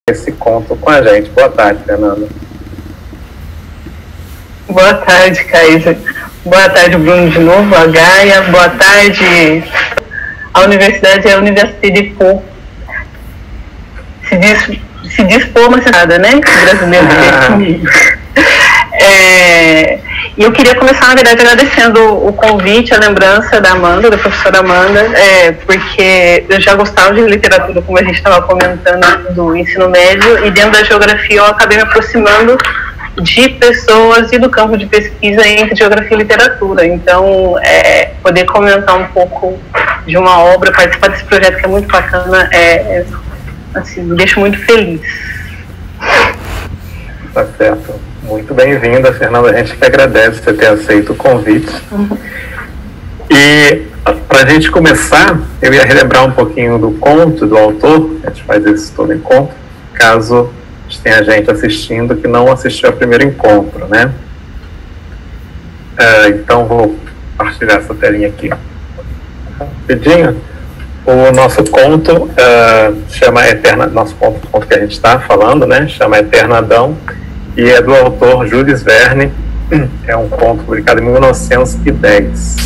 esse conto com a gente. Boa tarde, Fernanda. Boa tarde, Caísa. Boa tarde, Bruno, de novo, a Gaia. Boa tarde, a Universidade é a Universidade de Pô. Se dispor, mas nada, né? Brasileiro comigo. E eu queria começar, na verdade, agradecendo o convite, a lembrança da Amanda, da professora Amanda, porque eu já gostava de literatura, como a gente estava comentando, do ensino médio, e dentro da geografia eu acabei me aproximando de pessoas e do campo de pesquisa entre geografia e literatura. Então, poder comentar um pouco de uma obra, participar desse projeto que é muito bacana, assim, me deixa muito feliz. Tá certo. Muito bem-vinda, Fernanda. A gente que agradece você ter aceito o convite. E, para a gente começar, eu ia relembrar um pouquinho do conto, do autor. A gente faz isso todo encontro, caso tenha gente assistindo que não assistiu ao primeiro encontro, né? Então, vou partilhar essa telinha aqui rapidinho. O nosso conto chama Eterna... Nosso conto que a gente está falando, né? Chama Eterno Adão. E é do autor Jules Verne. É um conto publicado em 1910.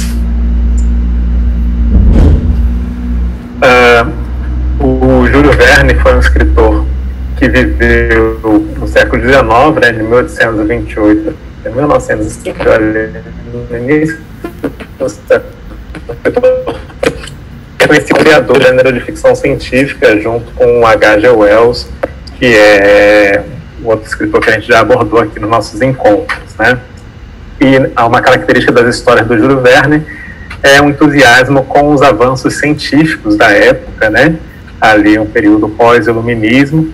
O Júlio Verne foi um escritor que viveu no século XIX, né, de 1828 a 1905, no início do século. É conhecido criador do gênero de ficção científica, junto com o H.G. Wells, que é outro escritor que a gente já abordou aqui nos nossos encontros, né? E há uma característica das histórias do Júlio Verne é um entusiasmo com os avanços científicos da época, né? Ali um período pós-iluminismo,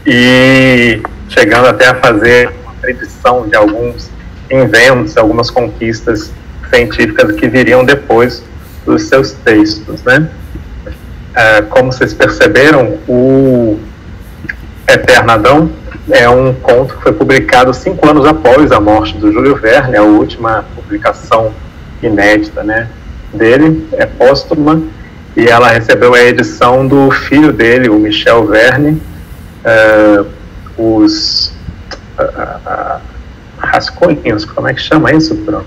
e chegando até a fazer uma predição de alguns inventos, algumas conquistas científicas que viriam depois dos seus textos, né? Como vocês perceberam, o Eterno Adão é um conto que foi publicado 5 anos após a morte do Júlio Verne. A última publicação inédita, né, dele é póstuma, e ela recebeu a edição do filho dele, o Michel Verne. Os rascunhos, como é que chama isso, Bruno?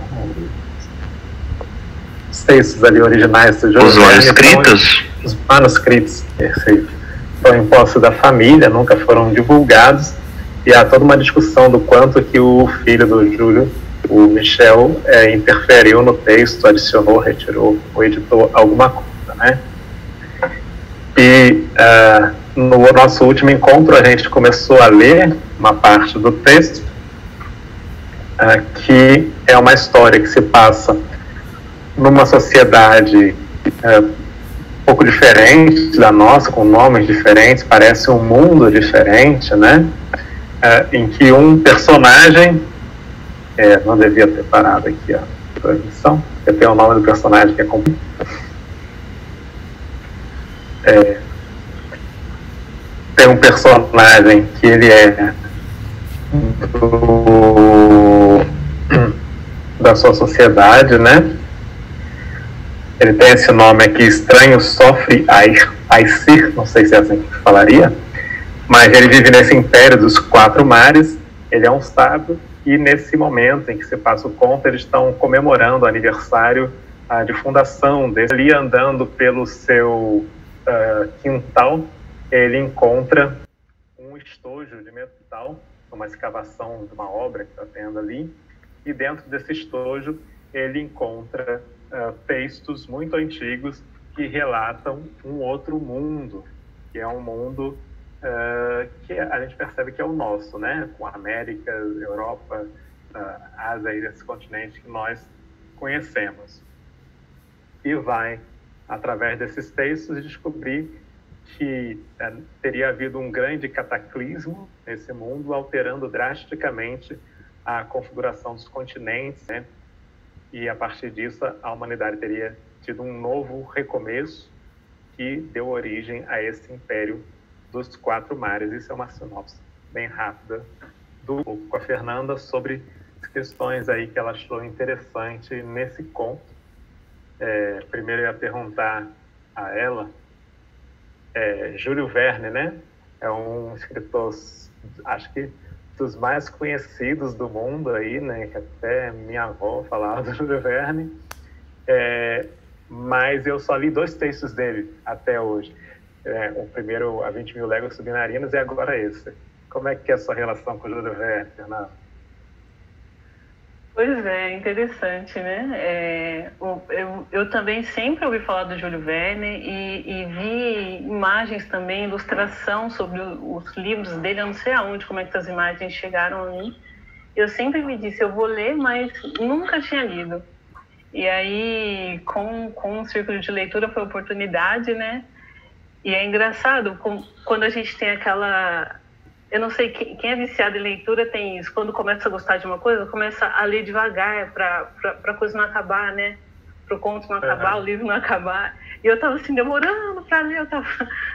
Os textos ali originais do Júlio Verne. Os manuscritos? Os manuscritos, perfeito. Estão em posse da família, nunca foram divulgados, e há toda uma discussão do quanto que o filho do Júlio, o Michel, interferiu no texto, adicionou, retirou ou editou alguma coisa, né? E no nosso último encontro a gente começou a ler uma parte do texto, que é uma história que se passa numa sociedade um pouco diferente da nossa, com nomes diferentes, parece um mundo diferente, né? Em que um personagem, não devia ter parado aqui a transmissão, porque tem o nome do personagem que é comum. Tem um personagem que ele é da sua sociedade, né? Ele tem esse nome aqui, Estranho Sofre Aicir, não sei se é assim que falaria, mas ele vive nesse império dos 4 mares. Ele é um sábio, e nesse momento em que se passa o conto, eles estão comemorando o aniversário de fundação dele. Ali, andando pelo seu quintal, ele encontra um estojo de metal, uma escavação de uma obra que está tendo ali, e dentro desse estojo ele encontra textos muito antigos que relatam um outro mundo, que é um mundo que a gente percebe que é o nosso, né? Com a América, Europa, Ásia e esse continente que nós conhecemos. E vai, através desses textos, descobrir que teria havido um grande cataclismo nesse mundo, alterando drasticamente a configuração dos continentes, né? E a partir disso a humanidade teria tido um novo recomeço que deu origem a esse império dos 4 mares. Isso é uma sinopse bem rápida com a Fernanda sobre as questões aí que ela achou interessante nesse conto. Primeiro eu ia perguntar a ela, Júlio Verne, né? É um escritor, acho que dos mais conhecidos do mundo aí, né? Que até minha avó falava do Júlio Verne. Mas eu só li 2 textos dele até hoje. O primeiro, A 20 Mil Léguas Submarinas, e agora esse. Como é que é a sua relação com o Júlio Verne, Fernando? Pois é, interessante, né? Eu também sempre ouvi falar do Júlio Verne e vi imagens também, ilustração sobre os livros dele. Eu não sei aonde, como é que as imagens chegaram a mim. Eu sempre me disse, eu vou ler, mas nunca tinha lido. E aí, com o círculo de leitura foi oportunidade, né? E é engraçado, quando a gente tem aquela... Eu não sei, quem é viciado em leitura tem isso. Quando começa a gostar de uma coisa, começa a ler devagar para a coisa não acabar, né? Para o conto não acabar, o livro não acabar. E eu estava assim, demorando para ler, eu estava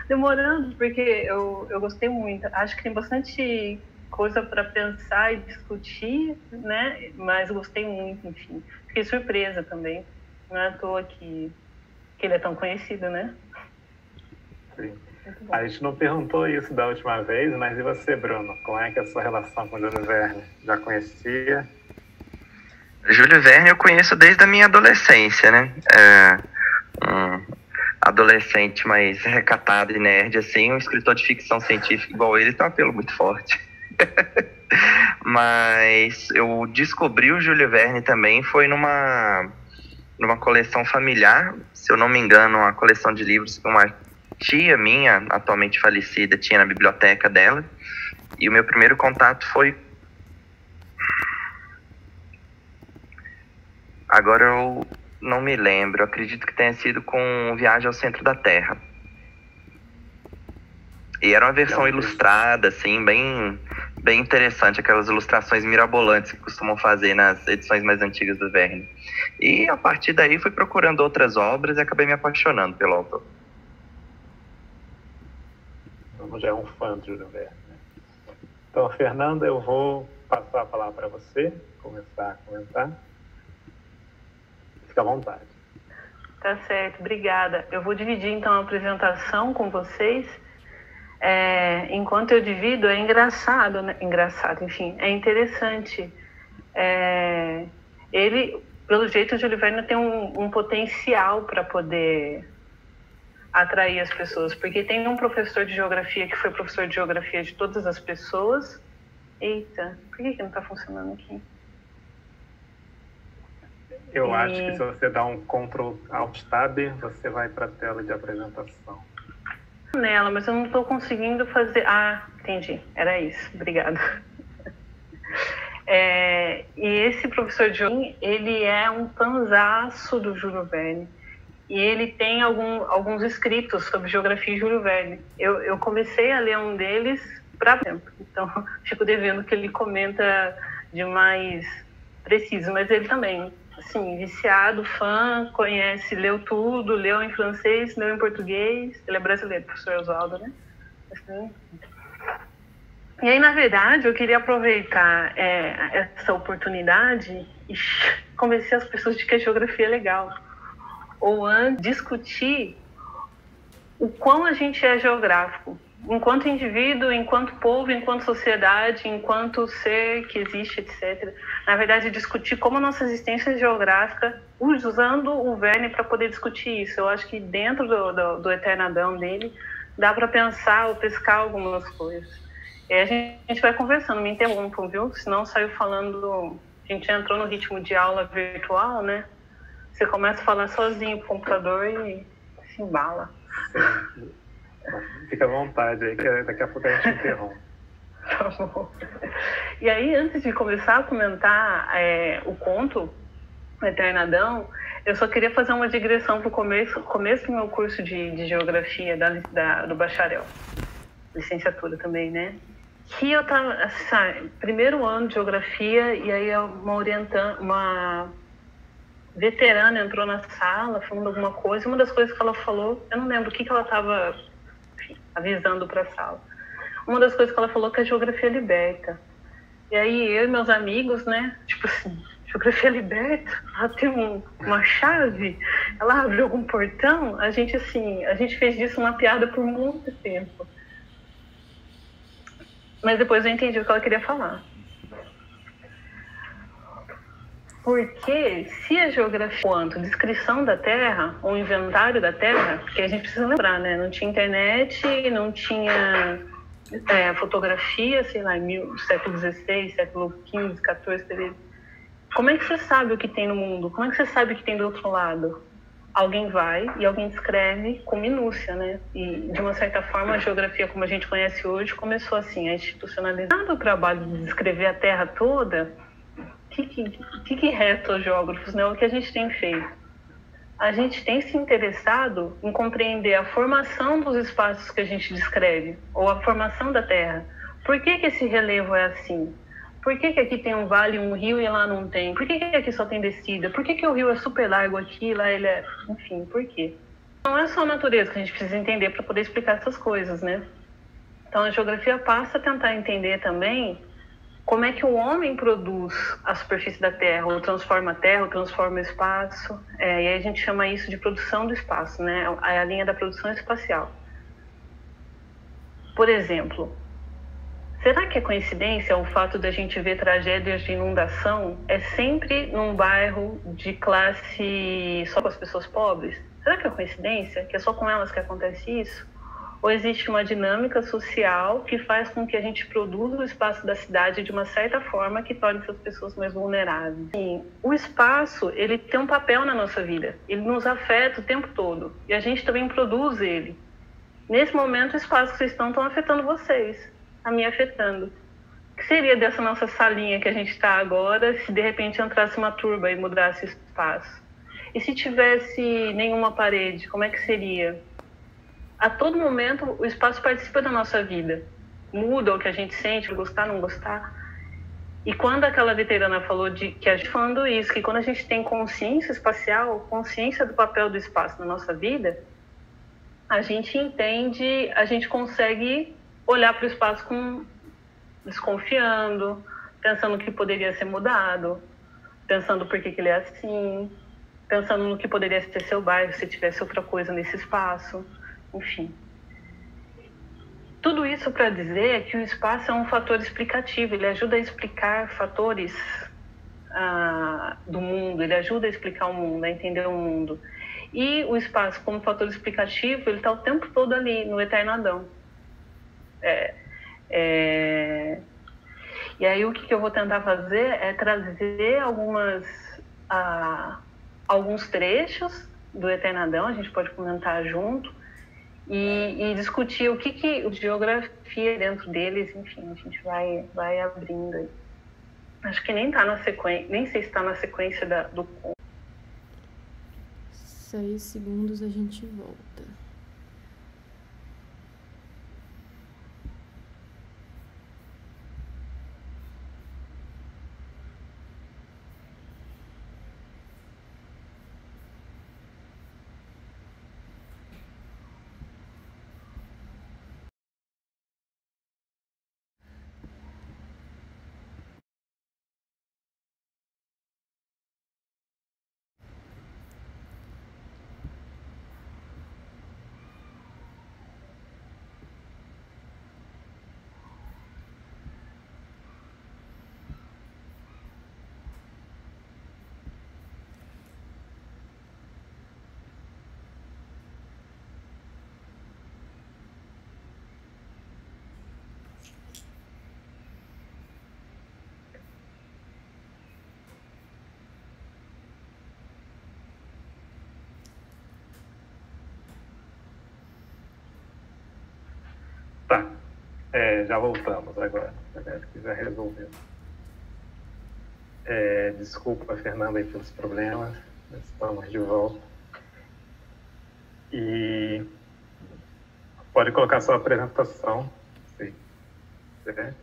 demorando, porque eu gostei muito. Acho que tem bastante coisa para pensar e discutir, né? Mas gostei muito, enfim. Fiquei surpresa também. Não é à toa que ele é tão conhecido, né? Sim. A gente não perguntou isso da última vez, mas e você, Bruno? Como é que é a sua relação com o Júlio Verne? Já conhecia? Júlio Verne eu conheço desde a minha adolescência, né? Um adolescente mais recatado e nerd, assim, um escritor de ficção científica igual ele tem um apelo muito forte. Mas eu descobri o Júlio Verne também, foi numa coleção familiar, se eu não me engano, uma coleção de livros que uma tia minha, atualmente falecida, tinha na biblioteca dela. E o meu primeiro contato foi... Agora eu não me lembro, eu acredito que tenha sido com Viagem ao Centro da Terra. E era uma versão ilustrada, assim, bem interessante, aquelas ilustrações mirabolantes que costumam fazer nas edições mais antigas do Verne. E a partir daí fui procurando outras obras e acabei me apaixonando pelo autor. Já é um fã do Júlio Verne, né? Então, Fernanda, eu vou passar a palavra para você, começar a comentar. Fica à vontade. Tá certo, obrigada. Eu vou dividir então a apresentação com vocês. Enquanto eu divido, é engraçado, né? Enfim, é interessante. Ele, pelo jeito, o Júlio Verne tem um potencial para poder atrair as pessoas, porque tem um professor de geografia que foi professor de geografia de todas as pessoas. Eita, por que não está funcionando aqui? Eu acho que se você dá um Ctrl Alt Tab, você vai para a tela de apresentação. Nela, mas eu não estou conseguindo fazer... Ah, entendi, era isso, obrigada. E esse professor de geografia, ele é um fanzaço do Júlio Verne. E ele tem alguns escritos sobre geografia e Júlio Verne. Eu comecei a ler um deles para tempo, então fico devendo que ele comenta de mais preciso, mas ele também, assim, viciado, fã, conhece, leu tudo, leu em francês, leu em português. Ele é brasileiro, professor Oswaldo, né? Assim. E aí, na verdade, eu queria aproveitar essa oportunidade e convencer as pessoas de que a geografia é legal. Ou discutir o quão a gente é geográfico, enquanto indivíduo, enquanto povo, enquanto sociedade, enquanto ser que existe, etc. Na verdade, discutir como a nossa existência é geográfica, usando o Verne para poder discutir isso. Eu acho que dentro do Eternadão dele, dá para pensar ou pescar algumas coisas. E a gente vai conversando, me interrompam, viu? Senão saiu falando... A gente entrou no ritmo de aula virtual, né? Você começa a falar sozinho pro computador e se embala. Sim. Fica à vontade aí, que daqui a pouco a gente interrompe. Tá bom. E aí, antes de começar a comentar o conto, Eternadão, eu só queria fazer uma digressão para o começo do meu curso de geografia do bacharel. Licenciatura também, né? Que eu tava, primeiro ano de geografia, e aí uma veterana entrou na sala falando alguma coisa. Uma das coisas que ela falou, eu não lembro o que ela estava avisando para a sala. Uma das coisas que ela falou que a geografia liberta. E aí eu e meus amigos, né, tipo assim, geografia liberta, ela tem uma chave, ela abriu algum portão. A gente fez disso uma piada por muito tempo. Mas depois eu entendi o que ela queria falar. Porque se a geografia, quanto descrição da Terra, ou inventário da Terra, porque a gente precisa lembrar, né? Não tinha internet, não tinha fotografia, sei lá, século XVI, século XV, XIV. Como é que você sabe o que tem no mundo? Como é que você sabe o que tem do outro lado? Alguém vai e alguém descreve com minúcia, né? E, de uma certa forma, a geografia, como a gente conhece hoje, começou assim, a institucionalizar o trabalho de descrever a Terra toda. O que resta aos geógrafos, né? O que a gente tem feito? A gente tem se interessado em compreender a formação dos espaços que a gente descreve, ou a formação da Terra. Por que esse relevo é assim? Por que aqui tem um vale, um rio e lá não tem? Por que aqui só tem descida? Por que o rio é super largo aqui, lá ele é... Enfim, por quê? Não é só a natureza que a gente precisa entender para poder explicar essas coisas, né? Então a geografia passa a tentar entender também como é que o homem produz a superfície da Terra, ou transforma a Terra, ou transforma o espaço. E aí a gente chama isso de produção do espaço, né? É a linha da produção espacial. Por exemplo, será que é coincidência o fato de a gente ver tragédias de inundação é sempre num bairro de classe só com as pessoas pobres? Será que é coincidência? Que é só com elas que acontece isso? Ou existe uma dinâmica social que faz com que a gente produza o espaço da cidade de uma certa forma que torne essas pessoas mais vulneráveis? Sim, o espaço, ele tem um papel na nossa vida. Ele nos afeta o tempo todo. E a gente também produz ele. Nesse momento, o espaço que vocês estão afetando vocês. A me afetando. O que seria dessa nossa salinha que a gente está agora se de repente entrasse uma turba e mudasse o espaço? E se tivesse nenhuma parede, como é que seria? A todo momento, o espaço participa da nossa vida. Muda o que a gente sente, gostar, não gostar. E quando aquela veterana falou que a gente falando isso, que quando a gente tem consciência espacial, consciência do papel do espaço na nossa vida, a gente entende, a gente consegue olhar para o espaço desconfiando, pensando no que poderia ser mudado, pensando por que ele é assim, pensando no que poderia ser seu bairro se tivesse outra coisa nesse espaço. Enfim, tudo isso para dizer que o espaço é um fator explicativo, ele ajuda a explicar fatores do mundo, ele ajuda a explicar o mundo, a entender o mundo. E o espaço, como fator explicativo, ele está o tempo todo ali, no eterno Adão. E aí o que eu vou tentar fazer é trazer alguns trechos do eterno Adão, a gente pode comentar junto, e discutir o que geografia dentro deles, enfim, a gente vai abrindo aí. Acho que nem tá na sequência, nem sei se está na sequência do 6 segundos a gente volta. Tá, já voltamos agora, parece que já resolveu. Desculpa, Fernanda, aí pelos problemas, estamos de volta. E pode colocar sua apresentação, se quiser.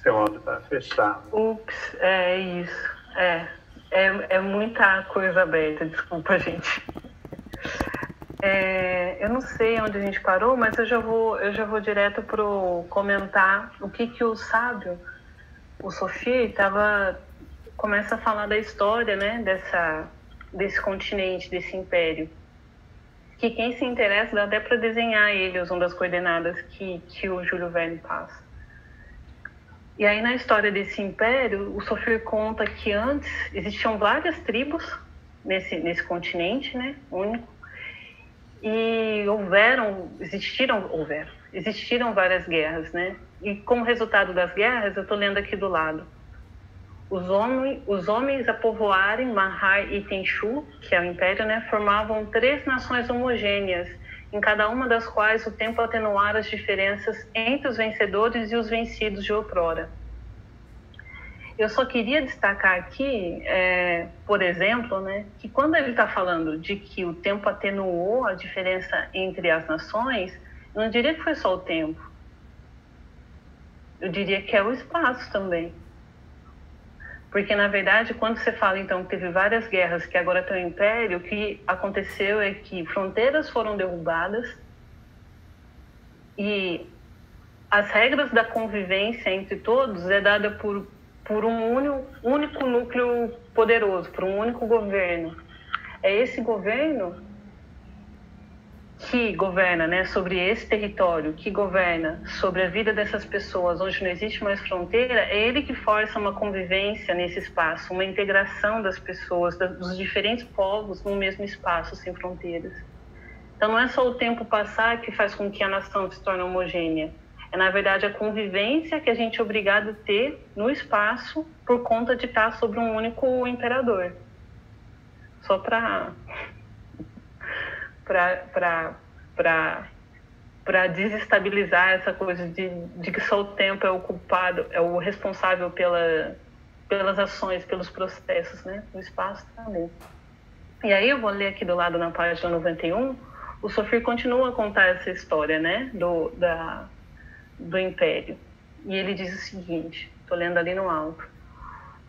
Seu áudio está fechado. Ups, é isso. É muita coisa aberta, desculpa, gente. Eu não sei onde a gente parou, mas eu já vou direto pro comentar o que o sábio, o Sophie, começa a falar da história, né, desse continente, desse império. Que quem se interessa dá até para desenhar ele usando as coordenadas que o Júlio Verne passa. E aí na história desse império, o Sophie conta que antes existiam várias tribos nesse continente, né, único, e existiram várias guerras, né? E como resultado das guerras, eu estou lendo aqui do lado, os homens a povoarem Mahar e Tenchu, que é o império, né, formavam 3 nações homogêneas, em cada uma das quais o tempo atenuara as diferenças entre os vencedores e os vencidos de outrora. Eu só queria destacar aqui, por exemplo, né, que quando ele está falando de que o tempo atenuou a diferença entre as nações, eu não diria que foi só o tempo. Eu diria que é o espaço também. Porque, na verdade, quando você fala, então, que teve várias guerras que agora tem o império, o que aconteceu é que fronteiras foram derrubadas e as regras da convivência entre todos é dada por um único núcleo poderoso, por um único governo. É esse governo que governa, né, sobre esse território, que governa sobre a vida dessas pessoas, onde não existe mais fronteira, é ele que força uma convivência nesse espaço, uma integração das pessoas, dos diferentes povos no mesmo espaço, sem fronteiras. Então não é só o tempo passar que faz com que a nação se torne homogênea, é na verdade a convivência que a gente é obrigado a ter no espaço por conta de estar sobre um único imperador. Só para desestabilizar essa coisa de que só o tempo é o culpado, é o responsável pelas ações, pelos processos, né? O espaço também. E aí eu vou ler aqui do lado na página 91, o Sophie continua a contar essa história, né? Do Império. E ele diz o seguinte, estou lendo ali no alto.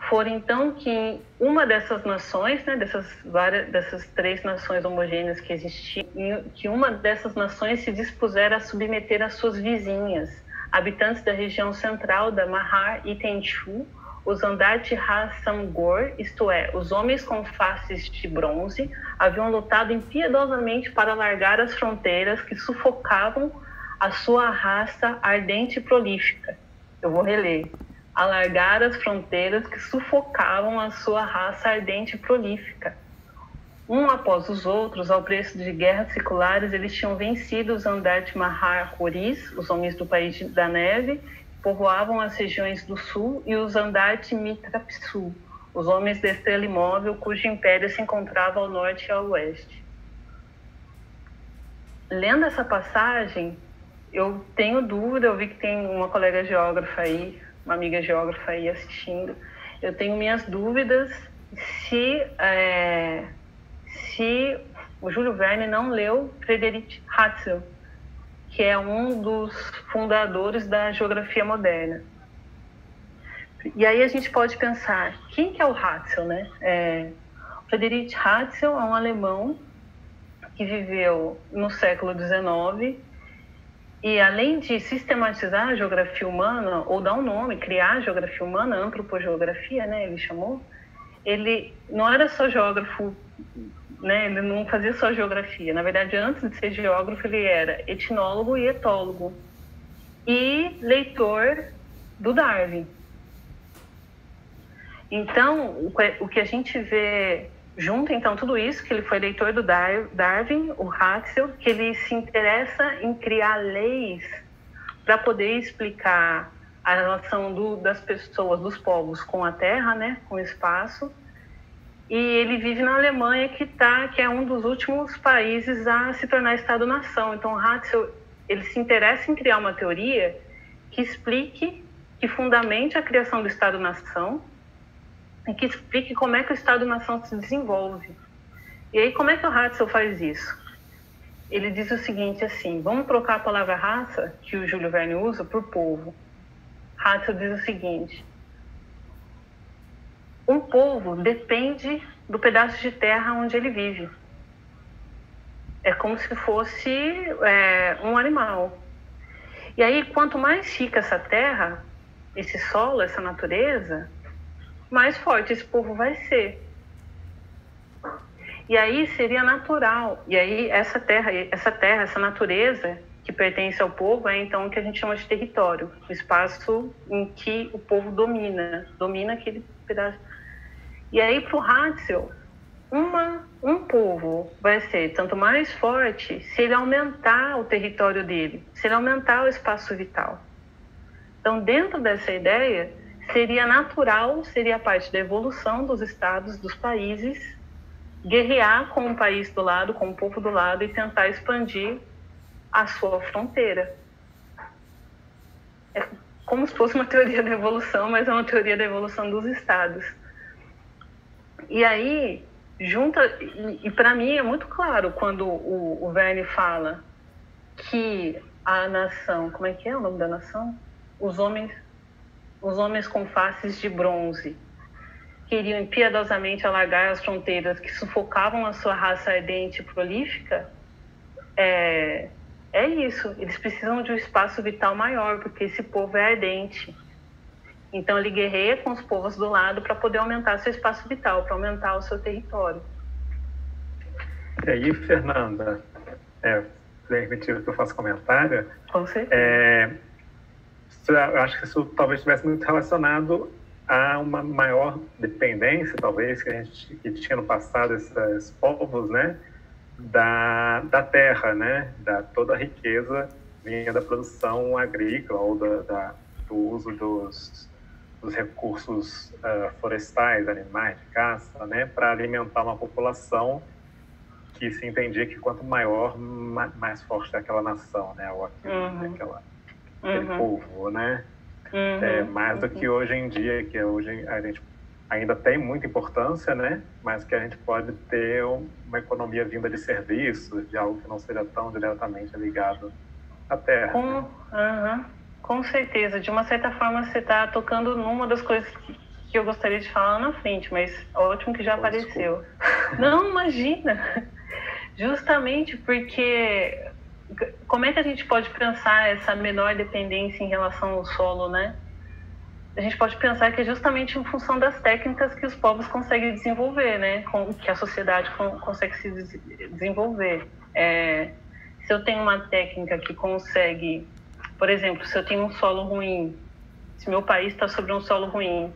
Foi então que uma dessas nações, né, dessas 3 nações homogêneas que existiam, que uma dessas nações se dispusera a submeter as suas vizinhas, habitantes da região central da Mahar e Tenchu, os Andati Ha-Samgor, isto é, os homens com faces de bronze, haviam lutado impiedosamente para alargar as fronteiras que sufocavam a sua raça ardente e prolífica. Eu vou reler. Alargar as fronteiras que sufocavam a sua raça ardente e prolífica. Um após os outros, ao preço de guerras seculares, eles tinham vencido os Andati Mahar Horis, os homens do país da neve, que povoavam as regiões do sul, e os Andati Mitrapsu, os homens da estrela imóvel, cujo império se encontrava ao norte e ao oeste. Lendo essa passagem, eu tenho dúvida, eu vi que tem uma colega geógrafa aí, uma amiga geógrafa aí assistindo, eu tenho minhas dúvidas se o Júlio Verne não leu Friedrich Hatzel, que é um dos fundadores da geografia moderna. E aí a gente pode pensar, quem que é o Hatzel, né? Friedrich Hatzel é um alemão que viveu no século XIX, e além de sistematizar a geografia humana, ou dar um nome, criar a geografia humana, antropogeografia, né, ele chamou, ele não era só geógrafo, né, ele não fazia só geografia. Na verdade, antes de ser geógrafo, ele era etnólogo e etólogo. E leitor do Darwin. Então, o que a gente vê junto, então, tudo isso, que ele foi leitor do Darwin, o Hatzel, que ele se interessa em criar leis para poder explicar a relação das pessoas, dos povos com a Terra, né, com o espaço. E ele vive na Alemanha, que é um dos últimos países a se tornar Estado-nação. Então, o Hatzel, ele se interessa em criar uma teoria que explique, que fundamente a criação do Estado-nação, e que explique como é que o Estado-nação se desenvolve. E aí, como é que o Hatzel faz isso? Ele diz o seguinte, assim, vamos trocar a palavra raça, que o Júlio Verne usa, por povo. Hatzel diz o seguinte, um povo depende do pedaço de terra onde ele vive. É como se fosse um animal. E aí, quanto mais rica essa terra, esse solo, essa natureza, mais forte esse povo vai ser. E aí seria natural. E aí essa terra, essa natureza que pertence ao povo é então o que a gente chama de território, o espaço em que o povo domina aquele pedaço. E aí para o Hatzel, um povo vai ser tanto mais forte se ele aumentar o território dele, se ele aumentar o espaço vital. Então, dentro dessa ideia, seria natural, seria parte da evolução dos estados, dos países, guerrear com o país do lado, com o povo do lado e tentar expandir a sua fronteira. É como se fosse uma teoria da evolução, mas é uma teoria da evolução dos estados. E aí, e para mim é muito claro quando o Verne fala que a nação, como é que é o nome da nação? Os homens com faces de bronze queriam impiedosamente alargar as fronteiras que sufocavam a sua raça ardente e prolífica. É isso, eles precisam de um espaço vital maior, porque esse povo é ardente. Então ele guerreia com os povos do lado para poder aumentar seu espaço vital, para aumentar o seu território. E aí, Fernanda, permitido que eu faça comentário? Com certeza. Eu acho que isso talvez estivesse muito relacionado a uma maior dependência, talvez, que tinha no passado esses povos, né, da terra, né, da toda a riqueza vinha da produção agrícola ou do uso dos recursos florestais, animais de caça, né, para alimentar uma população que se entendia que quanto maior, mais forte é aquela nação, né, ou aquele povo, né? Mais do que hoje em dia, que hoje a gente ainda tem muita importância, né? Mas que a gente pode ter uma economia vinda de serviços, de algo que não seja tão diretamente ligado à terra. Com certeza. De uma certa forma, você está tocando numa das coisas que eu gostaria de falar lá na frente, mas ótimo que já apareceu. Desculpa. Não, imagina! Justamente porque... Como é que a gente pode pensar essa menor dependência em relação ao solo, né? A gente pode pensar que é justamente em função das técnicas que os povos conseguem desenvolver, né? Que a sociedade consegue se desenvolver. Se eu tenho uma técnica que consegue, por exemplo, se eu tenho um solo ruim, se meu país está sobre um solo ruim,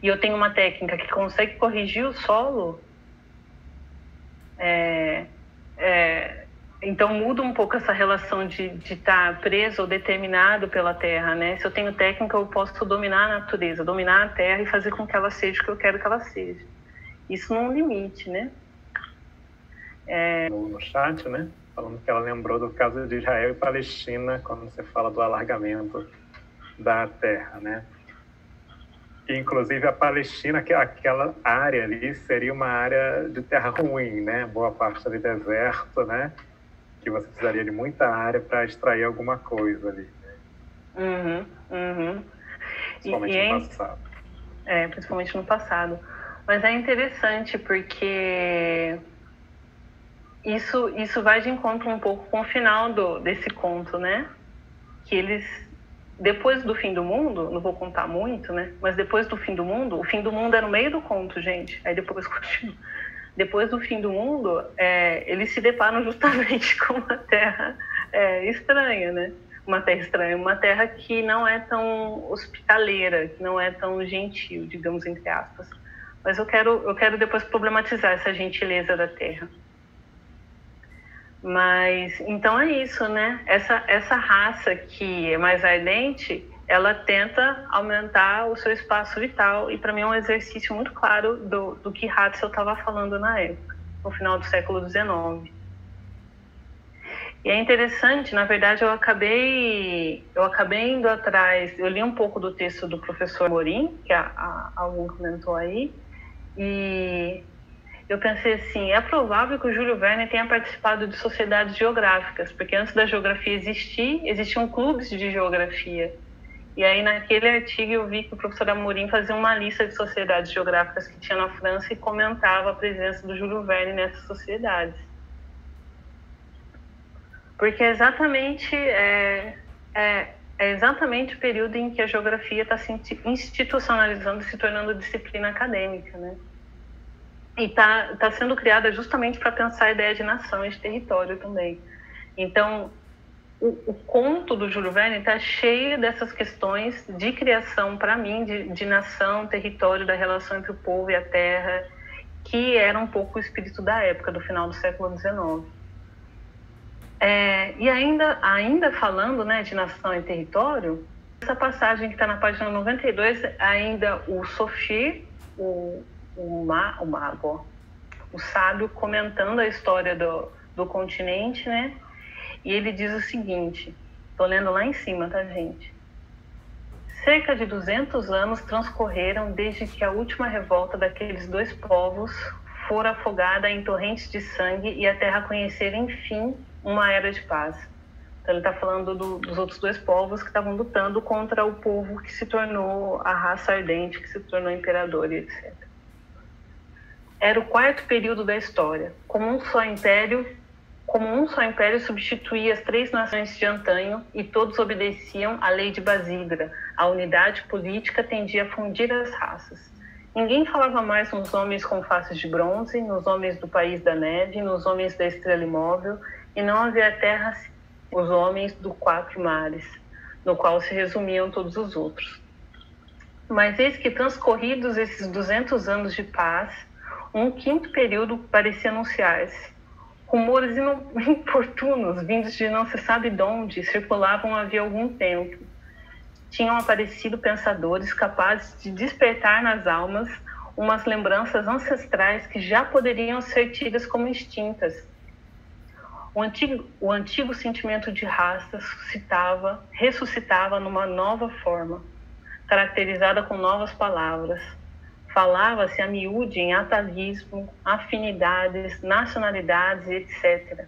e eu tenho uma técnica que consegue corrigir o solo, então muda um pouco essa relação de estar preso ou determinado pela terra, né? Se eu tenho técnica, eu posso dominar a natureza, dominar a terra e fazer com que ela seja o que eu quero que ela seja. Isso não é um limite, né? No chat, né? Falando que ela lembrou do caso de Israel e Palestina, quando você fala do alargamento da terra, né? E, inclusive, a Palestina, aquela área ali, seria uma área de terra ruim, né? Boa parte ali deserto, né? Que você precisaria de muita área para extrair alguma coisa ali. Principalmente no passado. Principalmente no passado. Mas é interessante porque isso vai de encontro um pouco com o final desse conto, né? Que eles, depois do fim do mundo, não vou contar muito, né? Mas depois do fim do mundo, o fim do mundo é no meio do conto, gente. Aí depois continua. Depois do fim do mundo, eles se deparam justamente com uma terra estranha, né? Uma terra estranha, uma terra que não é tão hospitaleira, que não é tão gentil, digamos, entre aspas. Mas eu quero depois problematizar essa gentileza da terra. Mas, então é isso, né? Essa raça que é mais ardente, ela tenta aumentar o seu espaço vital, e para mim é um exercício muito claro do que Hatzel estava falando na época, no final do século XIX. E é interessante, na verdade, eu acabei indo atrás, eu li um pouco do texto do professor Morim, que alguém comentou aí, e eu pensei assim, é provável que o Júlio Verne tenha participado de sociedades geográficas, porque antes da geografia existir, existiam clubes de geografia. E aí, naquele artigo, eu vi que o professor Amorim fazia uma lista de sociedades geográficas que tinha na França e comentava a presença do Júlio Verne nessas sociedades. Porque é exatamente o período em que a geografia está se institucionalizando e se tornando disciplina acadêmica, né? E está sendo criada justamente para pensar a ideia de nação e de território também. Então, o conto do Júlio Verne está cheio dessas questões de criação, para mim, de nação, território, da relação entre o povo e a terra, que era um pouco o espírito da época, do final do século XIX. E ainda falando, né, de nação e território, essa passagem que está na página 92, ainda o Sophie, o sábio, comentando a história do continente, né? E ele diz o seguinte, estou lendo lá em cima, tá, gente? Cerca de 200 anos transcorreram desde que a última revolta daqueles dois povos fora afogada em torrentes de sangue e a terra conhecer, enfim, uma era de paz. Então ele está falando dos outros dois povos que estavam lutando contra o povo que se tornou a raça ardente, que se tornou imperador e etc. Era o quarto período da história. Como um só império substituía as três nações de antanho e todos obedeciam à lei de Basígra. A unidade política tendia a fundir as raças. Ninguém falava mais nos homens com faces de bronze, nos homens do país da neve, nos homens da estrela imóvel, e não havia terra os homens do quatro mares, no qual se resumiam todos os outros. Mas eis que, transcorridos esses 200 anos de paz, um quinto período parecia anunciar-se. Rumores importunos, vindos de não se sabe de onde, circulavam havia algum tempo. Tinham aparecido pensadores capazes de despertar nas almas umas lembranças ancestrais que já poderiam ser tidas como extintas. O antigo sentimento de raça ressuscitava numa nova forma, caracterizada com novas palavras. Falava-se a miúde em atavismo, afinidades, nacionalidades, etc.,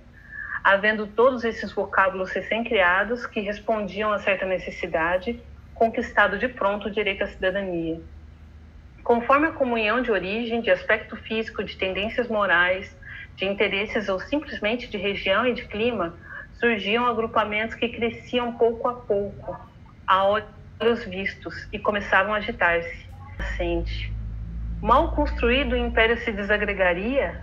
havendo todos esses vocábulos recém-criados que respondiam a certa necessidade, conquistado de pronto o direito à cidadania. Conforme a comunhão de origem, de aspecto físico, de tendências morais, de interesses ou simplesmente de região e de clima, surgiam agrupamentos que cresciam pouco a pouco, a olhos vistos, e começavam a agitar-se. Mal construído, o império se desagregaria,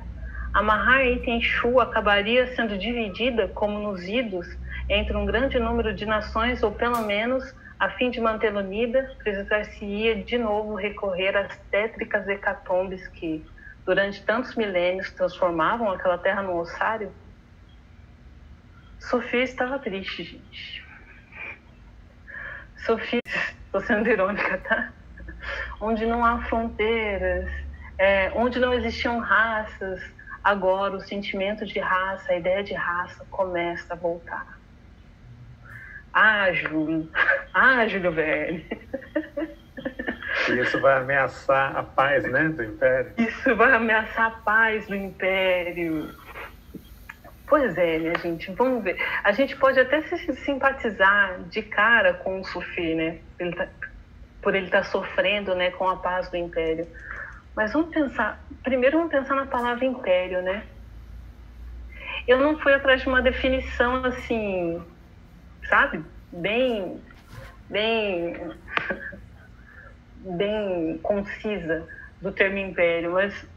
a Mahar-e-Tenshu acabaria sendo dividida, como nos idos, entre um grande número de nações, ou pelo menos, a fim de mantê-la unida, precisar-se-ia de novo recorrer às tétricas hecatombes que, durante tantos milênios, transformavam aquela terra num ossário. Sofia estava triste, gente. Sofia, estou sendo irônica, tá? Onde não há fronteiras, onde não existiam raças, agora o sentimento de raça, a ideia de raça começa a voltar. Júlio Verne. E isso vai ameaçar a paz, né, do Império? Isso vai ameaçar a paz do Império. Pois é, né, gente? Vamos ver. A gente pode até se simpatizar de cara com o Sufi, né? Por ele estar sofrendo, né, com a paz do Império. Mas primeiro vamos pensar na palavra Império, né? Eu não fui atrás de uma definição assim, sabe? Bem concisa do termo Império, mas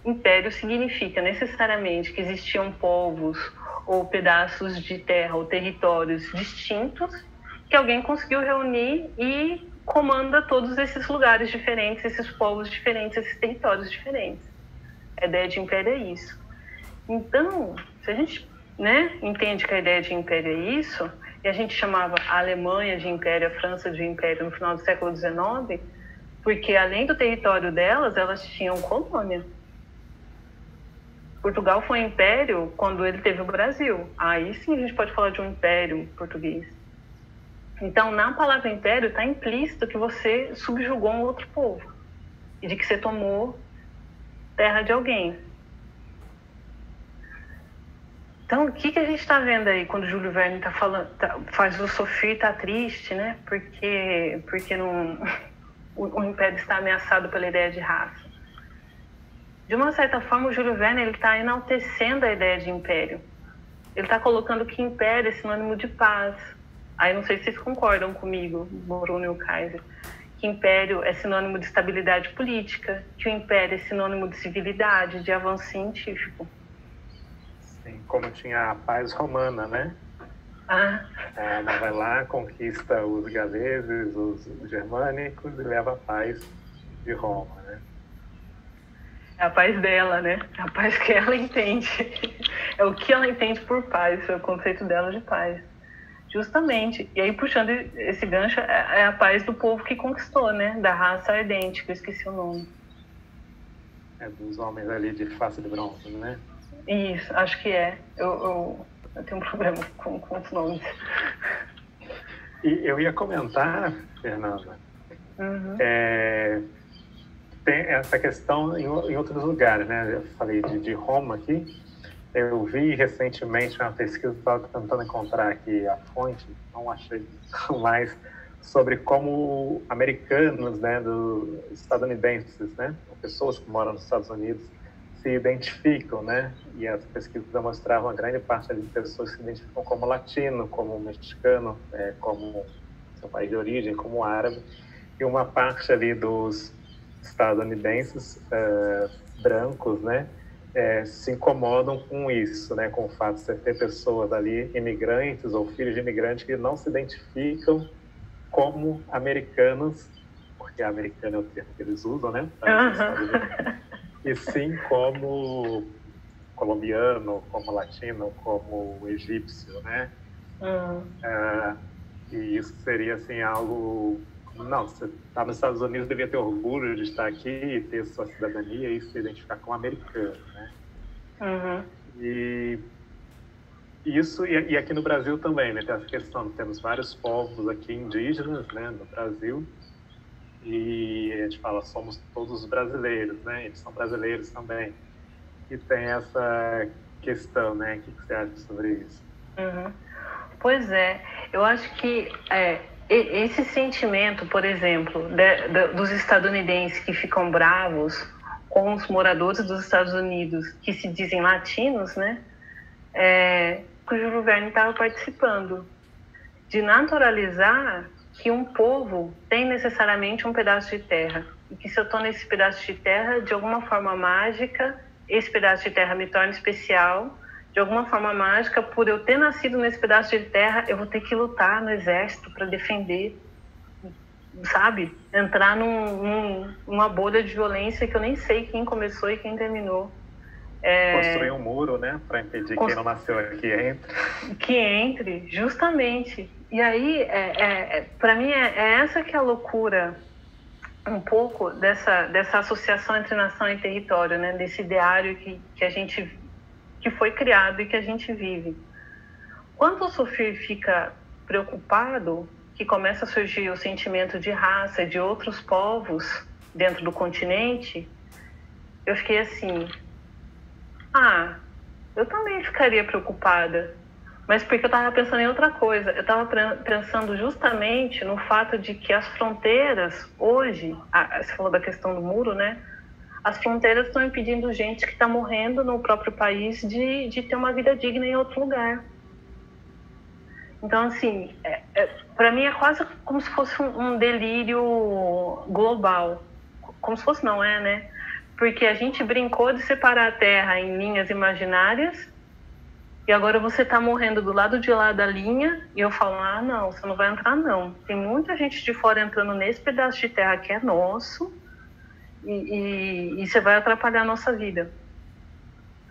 Império significa necessariamente que existiam povos ou pedaços de terra ou territórios distintos que alguém conseguiu reunir e comanda todos esses lugares diferentes, esses povos diferentes, esses territórios diferentes. A ideia de império é isso. Então, se a gente, né, entende que a ideia de império é isso, e a gente chamava a Alemanha de império, a França de império no final do século XIX, porque além do território delas, elas tinham colônia. Portugal foi império quando ele teve o Brasil. Aí sim a gente pode falar de um império português. Então, na palavra império está implícito que você subjugou um outro povo e de que você tomou terra de alguém. Então, o que a gente está vendo aí quando o Júlio Verne tá falando, faz o sofrer tá triste, né? Porque não, o Império está ameaçado pela ideia de raça. De uma certa forma, o Júlio Verne está enaltecendo a ideia de império. Ele está colocando que império é sinônimo de paz. Aí não sei se vocês concordam comigo, Bruno e o Kaiser, que império é sinônimo de estabilidade política, que o império é sinônimo de civilidade, de avanço científico. Sim, como tinha a paz romana, né? Ela vai lá, conquista os galeses, os germânicos e leva a paz de Roma, né? É a paz dela, né? É a paz que ela entende. É o que ela entende por paz, é o conceito dela de paz. Justamente. E aí, puxando esse gancho, é a paz do povo que conquistou, né? Da raça ardente, que eu esqueci o nome. É dos homens ali de face de bronze, né? Isso, acho que é. Eu tenho um problema com os nomes. E eu ia comentar, Fernanda, tem essa questão em outros lugares, né? Eu falei de Roma aqui. Eu vi recentemente uma pesquisa, estava tentando encontrar aqui a fonte, não achei mais, sobre como americanos, né, estadunidenses, né, pessoas que moram nos Estados Unidos, se identificam, né, e as pesquisas mostravam uma grande parte ali de pessoas que se identificam como latino, como mexicano, como seu país de origem, como árabe, e uma parte ali dos estadunidenses brancos, né, se incomodam com isso, né, com o fato de você ter pessoas ali, imigrantes ou filhos de imigrantes, que não se identificam como americanos, porque americano é o termo que eles usam, né, e sim como colombiano, como latino, como egípcio, né? E isso seria assim algo... Não, você está nos Estados Unidos, devia ter orgulho de estar aqui e ter sua cidadania e se identificar como americano, né? E isso, e aqui no Brasil também, né? Tem essa questão, temos vários povos aqui indígenas, né, no Brasil, e a gente fala, somos todos brasileiros, né? Eles são brasileiros também. E tem essa questão, né? O que você acha sobre isso? Pois é, eu acho que esse sentimento, por exemplo, dos estadunidenses que ficam bravos com os moradores dos Estados Unidos que se dizem latinos, né? Que o Júlio Verne estava participando de naturalizar que um povo tem necessariamente um pedaço de terra e que se eu estou nesse pedaço de terra, de alguma forma mágica, esse pedaço de terra me torna especial. De alguma forma mágica, por eu ter nascido nesse pedaço de terra, eu vou ter que lutar no exército para defender, sabe? Entrar numa bolha de violência que eu nem sei quem começou e quem terminou. Construir um muro, né? Para impedir quem não nasceu aqui entre. Que entre, justamente. E aí, para mim, é essa que é a loucura, um pouco, dessa associação entre nação e território, né? Desse ideário que foi criado e que a gente vive. Quando o Sofir fica preocupado, que começa a surgir o sentimento de raça de outros povos dentro do continente, eu fiquei assim, eu também ficaria preocupada, mas porque eu estava pensando em outra coisa. Eu estava pensando justamente no fato de que as fronteiras, hoje, você falou da questão do muro, né? As fronteiras estão impedindo gente que está morrendo no próprio país de ter uma vida digna em outro lugar. Então, assim, para mim é quase como se fosse um delírio global. Como se fosse, não é, né? Porque a gente brincou de separar a Terra em linhas imaginárias e agora você está morrendo do lado de lá da linha e eu falo, não, você não vai entrar, não. Tem muita gente de fora entrando nesse pedaço de terra que é nosso. E você vai atrapalhar a nossa vida.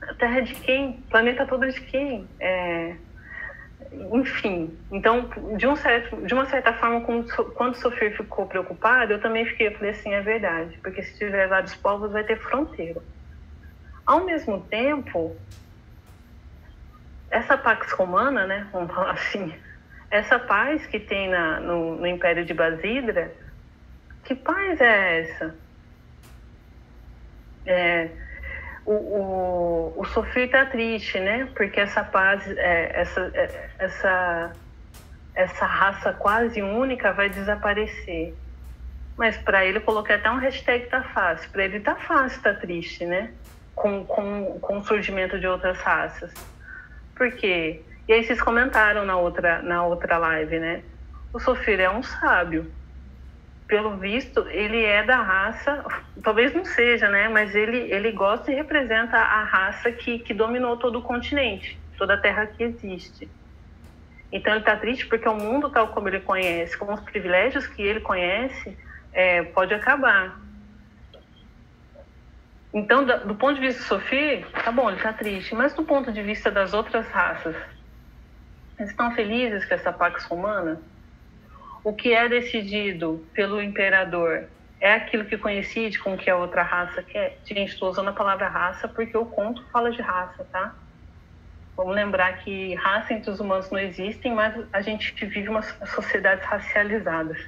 A Terra é de quem? O planeta todo é de quem? Enfim, então, de uma certa forma, quando o Sofir ficou preocupado, eu também fiquei, eu falei assim, é verdade, porque se tiver vários povos, vai ter fronteira. Ao mesmo tempo, essa Pax Romana, né, vamos falar assim, essa paz que tem no Império de Basídra, que paz é essa? o Sofia tá triste, né? Porque essa paz, essa raça quase única vai desaparecer. Mas para ele, eu coloquei até um hashtag tá fácil. Para ele tá fácil, tá triste, né? Com o surgimento de outras raças. Por quê? E aí vocês comentaram na outra live, né? O Sofia é um sábio. Pelo visto, ele é da raça, talvez não seja, né? Mas ele gosta e representa a raça que dominou todo o continente, toda a terra que existe. Então ele está triste porque o mundo tal como ele conhece, com os privilégios que ele conhece, pode acabar. Então, do ponto de vista de Sofia, tá bom, ele está triste. Mas do ponto de vista das outras raças, eles estão felizes com essa Pax Romana? O que é decidido pelo imperador é aquilo que coincide com o que a outra raça quer? Gente, estou usando a palavra raça porque o conto fala de raça, tá? Vamos lembrar que raça entre os humanos não existem, mas a gente vive umas sociedades racializadas.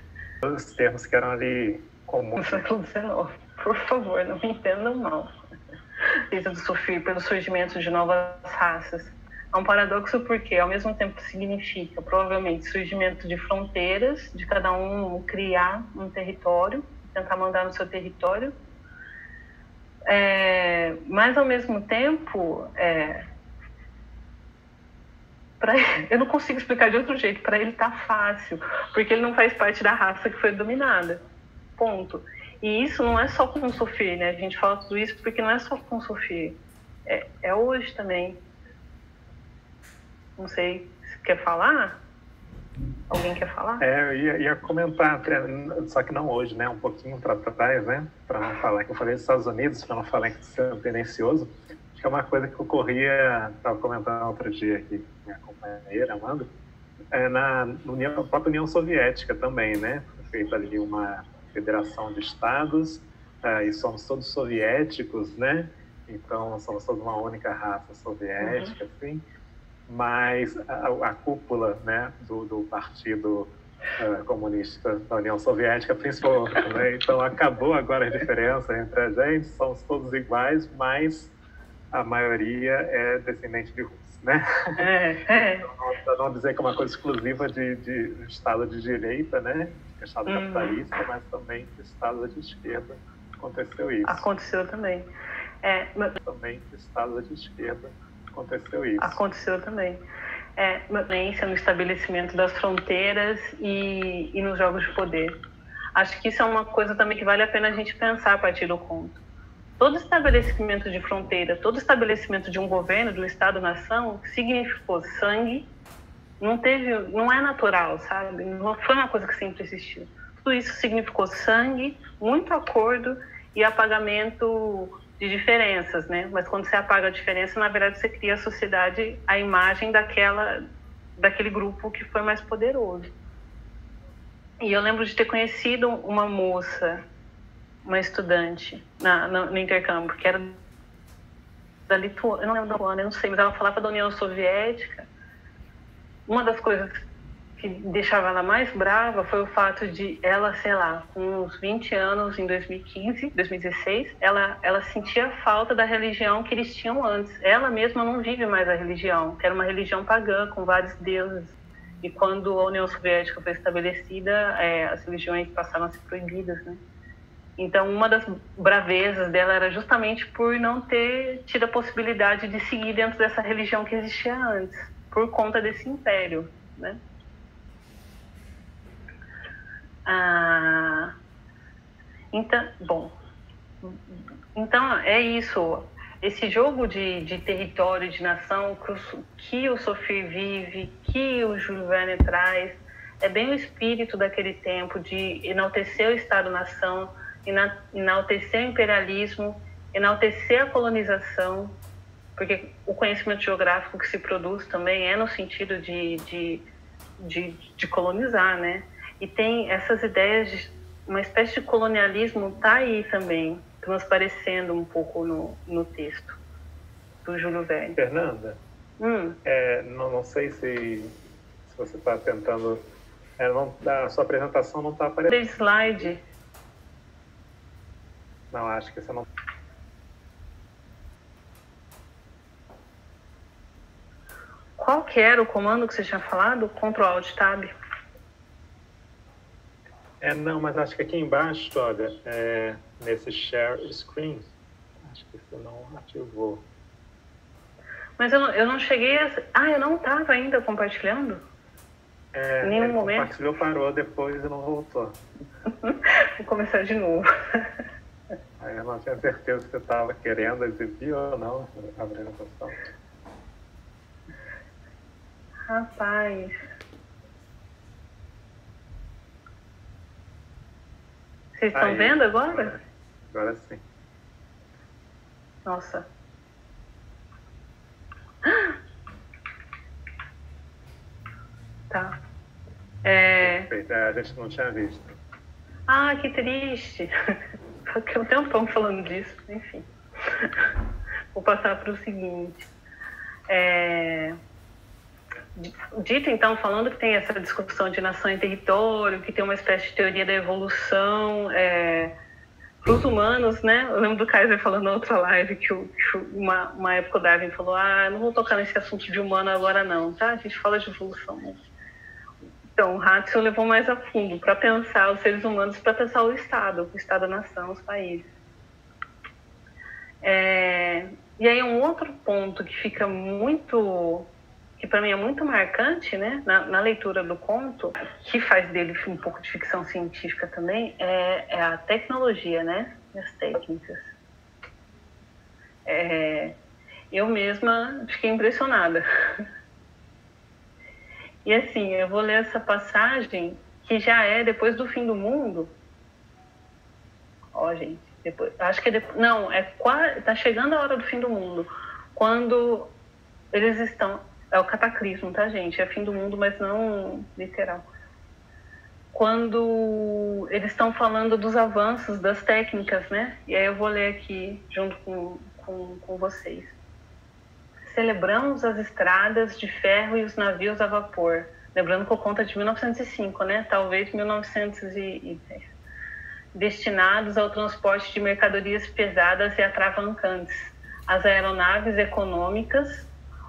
Os termos que eram ali comuns. No século XIX. Por favor, não me entendam mal. Desde do Sofia, pelo surgimento de novas raças. É um paradoxo porque, ao mesmo tempo, significa, provavelmente, surgimento de fronteiras, de cada um criar um território, tentar mandar no seu território. Mas, ao mesmo tempo, eu não consigo explicar de outro jeito. Para ele tá fácil, porque ele não faz parte da raça que foi dominada. Ponto. E isso não é só com o Sofia, né? A gente fala tudo isso porque não é só com o Sofia. É hoje também. Não sei, se quer falar? Alguém quer falar? Eu ia comentar, só que não hoje, né? Um pouquinho para trás, né? Para não falar que eu falei dos Estados Unidos, para não falar que isso é tendencioso. Acho que é uma coisa que ocorria, estava comentando outro dia aqui com minha companheira, Amanda, na própria União Soviética também, né? Foi feita ali uma federação de estados, e somos todos soviéticos, né? Então, somos todos uma única raça soviética, assim. Mas a cúpula, né, do Partido Comunista da União Soviética principal, né? Então não agora a diferença entre a gente, somos todos iguais, mas a maioria é descendente de russos, né? Para não dizer que é uma coisa exclusiva de Estado de direita, né, de Estado capitalista, mas também de Estado de esquerda aconteceu isso. Aconteceu também. Também de Estado de esquerda aconteceu isso. Aconteceu também. No estabelecimento das fronteiras e nos jogos de poder. Acho que isso é uma coisa também que vale a pena a gente pensar a partir do conto. Todo estabelecimento de fronteira, todo estabelecimento de um governo, de um Estado-nação, significou sangue, não é natural, sabe? Não foi uma coisa que sempre existiu. Tudo isso significou sangue, muito acordo e apagamento de diferenças, né? Mas quando você apaga a diferença, na verdade você cria a sociedade, a imagem daquele grupo que foi mais poderoso. E eu lembro de ter conhecido uma moça, uma estudante no intercâmbio, que era da Lituânia, eu não lembro da Lituânia, eu não sei, mas ela falava da União Soviética. Uma das coisas que deixava ela mais brava foi o fato de ela, sei lá, com uns 20 anos, em 2015, 2016, ela sentia falta da religião que eles tinham antes. Ela mesma não vive mais a religião, que era uma religião pagã, com vários deuses. E quando a União Soviética foi estabelecida, as religiões passaram a ser proibidas, né? Então, uma das bravezas dela era justamente por não ter tido a possibilidade de seguir dentro dessa religião que existia antes, por conta desse império, né? Então é isso. Esse jogo de território, de nação que o Sofia vive, que o Júlio Verne traz, é bem o espírito daquele tempo de enaltecer o Estado-nação, enaltecer o imperialismo, enaltecer a colonização, porque o conhecimento geográfico que se produz também é no sentido de colonizar, né? E tem essas ideias de uma espécie de colonialismo, tá aí também, transparecendo um pouco no texto do Júlio Verne. Fernanda, não sei se você está tentando... a sua apresentação não está aparecendo. Tem slide. Não, acho que você não... que era o comando que você tinha falado? Ctrl Alt Tab? Não, mas acho que aqui embaixo, olha, nesse Share Screen, acho que você não ativou. Mas eu não cheguei a... eu não estava ainda compartilhando? Em nenhum momento? Compartilhou, parou, depois não voltou. Vou começar de novo. Aí eu não tinha certeza se você estava querendo exibir ou não, abrindo a sessão. Rapaz. Vocês estão vendo agora? Agora sim. Nossa. Tá. Perfeito. A gente não tinha visto. Que triste. Porque eu tenho um tempão falando disso. Enfim. Vou passar para o seguinte. Dito, então, falando que tem essa discussão de nação e território, que tem uma espécie de teoria da evolução para os humanos, né? Eu lembro do Kaiser falando na outra live que uma época o Darwin falou: não vou tocar nesse assunto de humano agora não, tá? A gente fala de evolução, né? Então, o Ratzel levou mais a fundo para pensar os seres humanos, para pensar o Estado-nação, os países. E aí um outro ponto que fica muito... que para mim é muito marcante, né, na leitura do conto, que faz dele um pouco de ficção científica também, é a tecnologia, né, as técnicas. Eu mesma fiquei impressionada. E assim, eu vou ler essa passagem, que já é depois do fim do mundo. Gente, depois, acho que tá chegando a hora do fim do mundo, quando eles estão... É o cataclismo, tá, gente? É fim do mundo, mas não literal. Quando eles estão falando dos avanços das técnicas, né? E aí eu vou ler aqui junto com vocês. Celebramos as estradas de ferro e os navios a vapor. Lembrando que eu conto de 1905, né? Talvez 1910. Destinados ao transporte de mercadorias pesadas e atravancantes. As aeronaves econômicas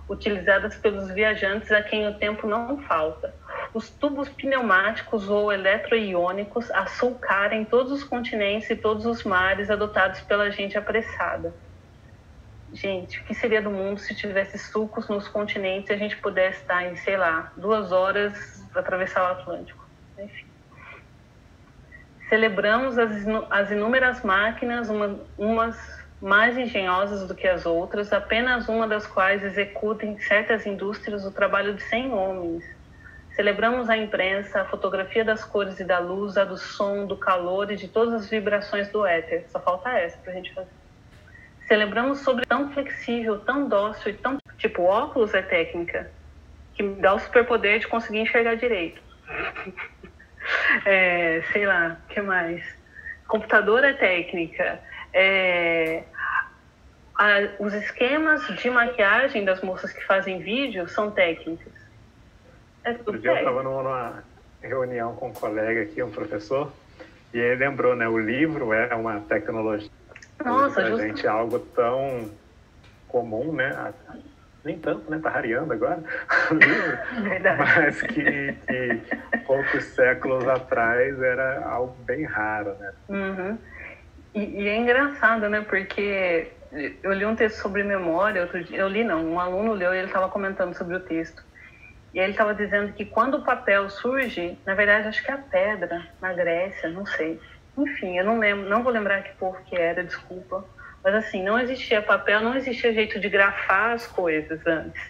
utilizadas pelos viajantes a quem o tempo não falta. Os tubos pneumáticos ou eletroiônicos a sulcarem todos os continentes e todos os mares adotados pela gente apressada. Gente, o que seria do mundo se tivesse sulcos nos continentes e a gente pudesse estar em, 2 horas para atravessar o Atlântico? Enfim. Celebramos as inúmeras máquinas, umas mais engenhosas do que as outras, apenas uma das quais executa em certas indústrias o trabalho de 100 homens. Celebramos a imprensa, a fotografia das cores e da luz, a do som, do calor e de todas as vibrações do éter. Só falta essa para a gente fazer. Celebramos sobre tão flexível, tão dócil e tão... Tipo, óculos é técnica, que me dá o superpoder de conseguir enxergar direito. O que mais? Computador é técnica. Os esquemas de maquiagem das moças que fazem vídeo são técnicas. Outro dia eu estava numa reunião com um colega aqui, um professor, e ele lembrou, né? O livro é uma tecnologia. Nossa, pra gente é algo tão comum, né? Nem tanto, né? Tá rareando agora. Verdade. Mas que poucos séculos atrás era algo bem raro, né? Uhum. E é engraçado, né? Porque eu li um texto sobre memória outro dia. Um aluno leu e ele estava comentando sobre o texto. E ele estava dizendo que quando o papel surge, na verdade acho que é a pedra, na Grécia, não sei. Enfim, eu não lembro, não vou lembrar que povo que era, desculpa. Mas assim, não existia papel, não existia jeito de grafar as coisas antes.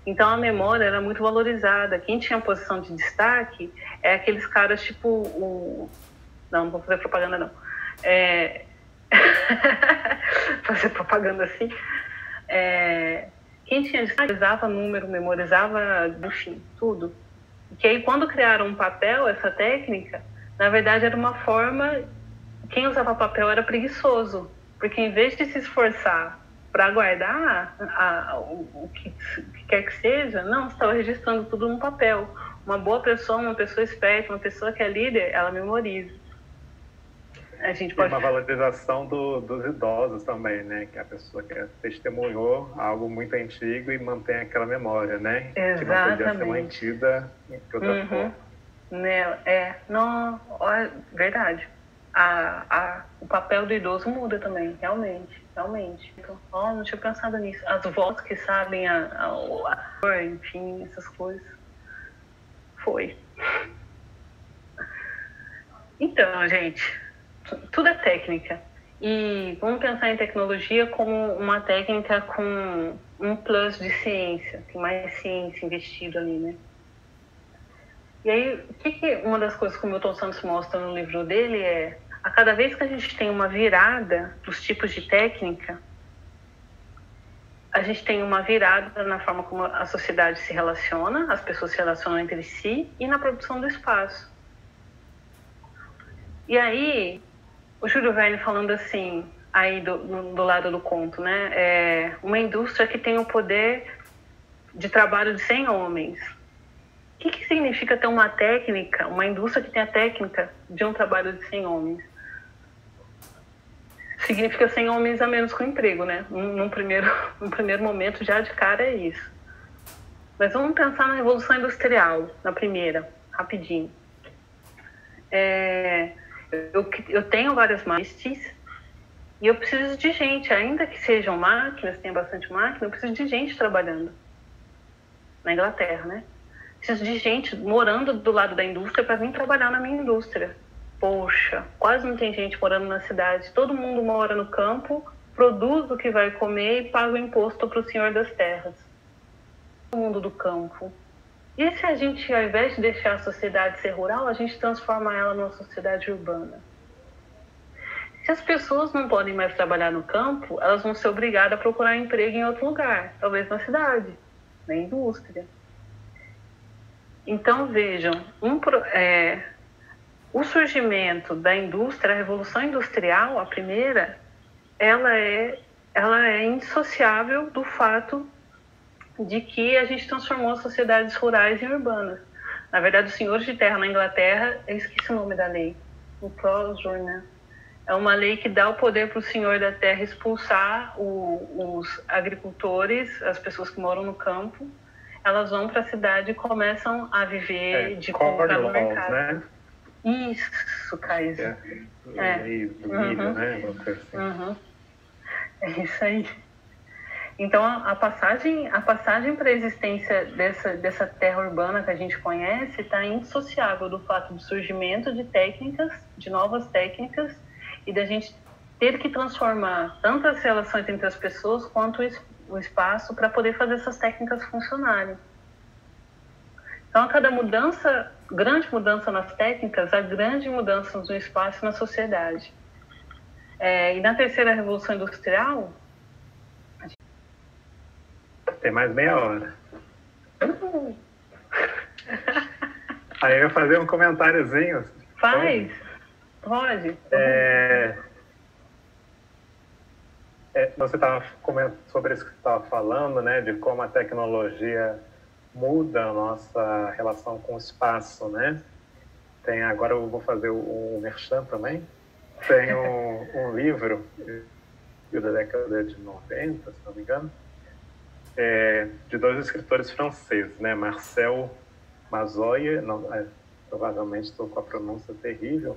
Então a memória era muito valorizada. Quem tinha posição de destaque é aqueles caras tipo Não vou fazer propaganda não. Fazer propaganda assim. Quem tinha destaque memorizava número, memorizava, enfim, tudo. E que aí quando criaram um papel, essa técnica, na verdade era uma forma... Quem usava papel era preguiçoso, porque em vez de se esforçar para guardar o que quer que seja, não, você estava registrando tudo num papel. Uma boa pessoa, uma pessoa esperta, uma pessoa que é líder, ela memoriza. A gente E pode... uma valorização dos idosos também, né? Que a pessoa que testemunhou algo muito antigo e mantém aquela memória, né? Que não podia ser mantida de outra forma. Não, verdade. O papel do idoso muda também, realmente. Então, não tinha pensado nisso. As vozes que sabem enfim, essas coisas. Foi. Então, gente, tudo é técnica. E vamos pensar em tecnologia como uma técnica com um plus de ciência, tem mais ciência investido ali, né? E aí, uma das coisas que o Milton Santos mostra no livro dele é, a cada vez que a gente tem uma virada dos tipos de técnica, a gente tem uma virada na forma como a sociedade se relaciona, as pessoas se relacionam entre si e na produção do espaço. E aí, o Júlio Verne falando assim, aí do lado do conto, né? Uma indústria que tem o poder de trabalho de 100 homens. O que significa ter uma técnica, uma indústria que tem a técnica de um trabalho de 100 homens? Significa 100 homens a menos com emprego, né? Num primeiro momento, já de cara é isso. Mas vamos pensar na Revolução Industrial, na primeira, rapidinho. Eu tenho várias máquinas e eu preciso de gente, ainda que sejam máquinas, tenha bastante máquina, eu preciso de gente trabalhando. Na Inglaterra, né? Preciso de gente morando do lado da indústria para vir trabalhar na minha indústria. Poxa, quase não tem gente morando na cidade. Todo mundo mora no campo, produz o que vai comer e paga o imposto para o senhor das terras. O mundo do campo. E se a gente, ao invés de deixar a sociedade ser rural, a gente transforma ela numa sociedade urbana? Se as pessoas não podem mais trabalhar no campo, elas vão ser obrigadas a procurar emprego em outro lugar, talvez na cidade, na indústria. Então, vejam, o surgimento da indústria, a Revolução Industrial, a primeira, ela é indissociável do fato de que a gente transformou as sociedades rurais em urbanas. Na verdade, os senhores de terra na Inglaterra, eu esqueci o nome da lei, o Prosper, né? É uma lei que dá o poder para o senhor da terra expulsar os agricultores, as pessoas que moram no campo. Elas vão para a cidade e começam a viver de comprar no mercado. Né? Isso, Kaiser. Do milho, né? É isso aí. Então, a passagem para a existência dessa terra urbana que a gente conhece está indissociável do fato do surgimento de técnicas, de novas técnicas, e da gente ter que transformar tanto as relações entre as pessoas quanto o espaço para poder fazer essas técnicas funcionarem. Então, a cada mudança, grande mudança nas técnicas, há grande mudança no espaço e na sociedade. E na terceira Revolução Industrial... Tem mais meia hora. Aí eu ia fazer um comentáriozinho. Faz. Pode. Você estava comentando sobre isso que você estava falando, né? De como a tecnologia muda a nossa relação com o espaço, né? Agora eu vou fazer o merchan também. Tem um livro da década de 90, se não me engano, de dois escritores franceses, né? Marcel Mazoya, provavelmente estou com a pronúncia terrível,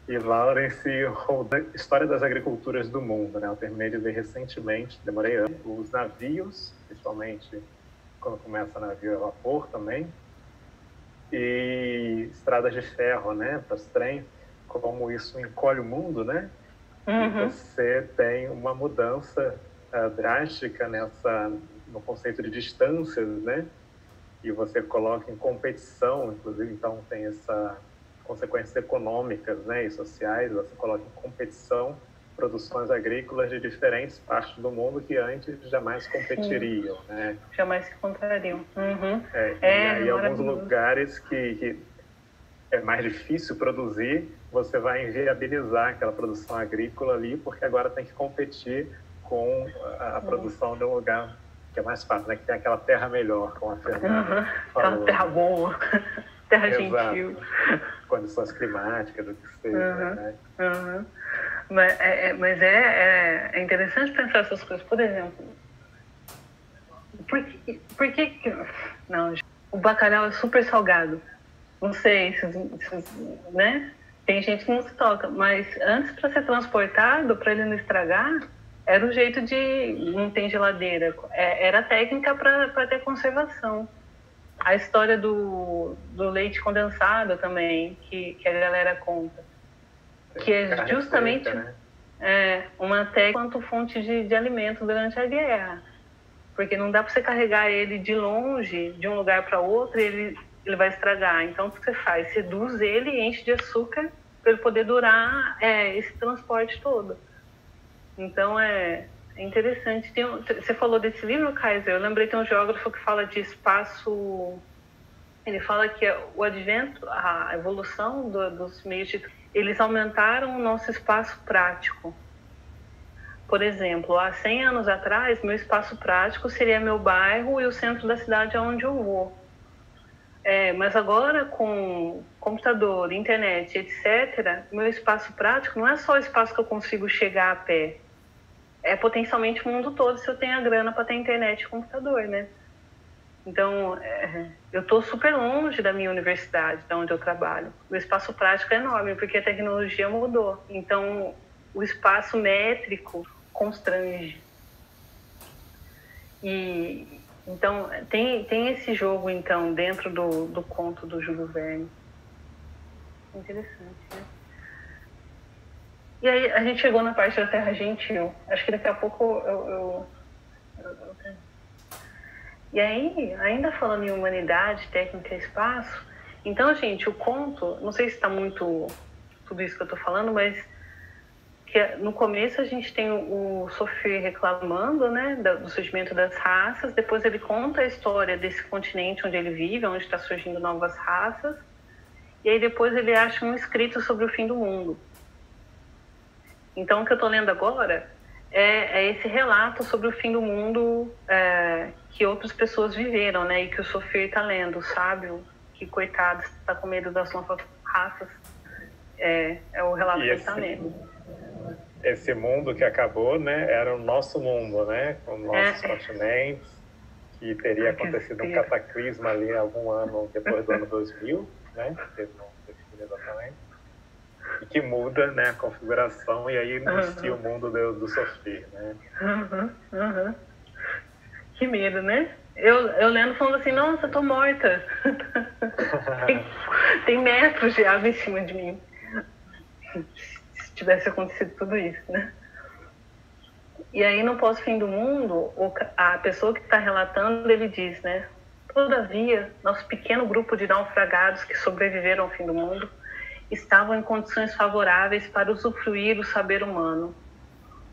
e Lawrence Rodin, História das Agriculturas do Mundo, né? Eu terminei de ler recentemente, demorei anos. Os navios, principalmente quando começa navio a vapor também, e estradas de ferro, né? Para os trens, como isso encolhe o mundo, né? E você tem uma mudança drástica no conceito de distâncias, né? E você coloca em competição, inclusive, então tem essa consequências econômicas, né, e sociais. Você coloca em competição produções agrícolas de diferentes partes do mundo que antes jamais competiriam, né? Jamais se encontrariam. E aí, alguns lugares que é mais difícil produzir, você vai inviabilizar aquela produção agrícola ali, porque agora tem que competir com a produção de um lugar que é mais fácil, né? Que tem aquela terra melhor, como a Fernanda falou. Aquela terra boa, terra gentil. condições climáticas, do que seja, né? Mas é interessante pensar essas coisas. Por exemplo, por que não, o bacalhau é super salgado? Não sei, né? Tem gente que não se toca, mas antes, para ser transportado, para ele não estragar, era o jeito de... Não tem geladeira. Era técnica para ter conservação. A história do leite condensado também, que a galera conta. Que é justamente seca, né? uma técnica quanto fonte de alimento durante a guerra. Porque não dá para você carregar ele de longe, de um lugar para outro, e ele vai estragar. Então, o que você faz? Seduz ele e enche de açúcar para ele poder durar esse transporte todo. Então, é interessante. Você falou desse livro, Kaiser? Eu lembrei, tem um geógrafo que fala de espaço... Ele fala que o advento, a evolução dos meios eles aumentaram o nosso espaço prático. Por exemplo, há 100 anos atrás, meu espaço prático seria meu bairro e o centro da cidade onde eu vou. Mas agora, com computador, internet, etc., meu espaço prático não é só o espaço que eu consigo chegar a pé. É potencialmente o mundo todo se eu tenho a grana para ter internet e computador, né? Então, eu estou super longe da minha universidade, da onde eu trabalho. O espaço prático é enorme, porque a tecnologia mudou. Então, o espaço métrico constrange. Então, tem esse jogo, então, dentro do conto do Júlio Verne. Interessante, né? E aí, a gente chegou na parte da Terra Gentil. Acho que daqui a pouco eu E aí, ainda falando em humanidade, técnica e espaço, então, gente, o conto, não sei se está muito tudo isso que eu estou falando, mas que no começo a gente tem o Saussure reclamando, né, do surgimento das raças, depois ele conta a história desse continente onde ele vive, onde está surgindo novas raças, e aí depois ele acha um escrito sobre o fim do mundo. Então, o que eu estou lendo agora é esse relato sobre o fim do mundo que outras pessoas viveram, né? E que o Saussure está lendo, sabe? Que coitado, está com medo das novas raças. É o relato que ele está lendo. Esse mundo que acabou, né? Era o nosso mundo, né? Com nossos continentes, que teria acontecido um cataclisma ali algum ano depois do ano 2000, né? Que não define exatamente. E que muda, né, a configuração, e aí inicia o mundo do Saussure, né? Que medo, né? Eu lendo falando assim, nossa, eu tô morta. tem metros de água em cima de mim. Se tivesse acontecido tudo isso, né? E aí, no pós-fim do mundo, a pessoa que está relatando, ele diz, né? Todavia, nosso pequeno grupo de naufragados que sobreviveram ao fim do mundo estavam em condições favoráveis para usufruir do saber humano.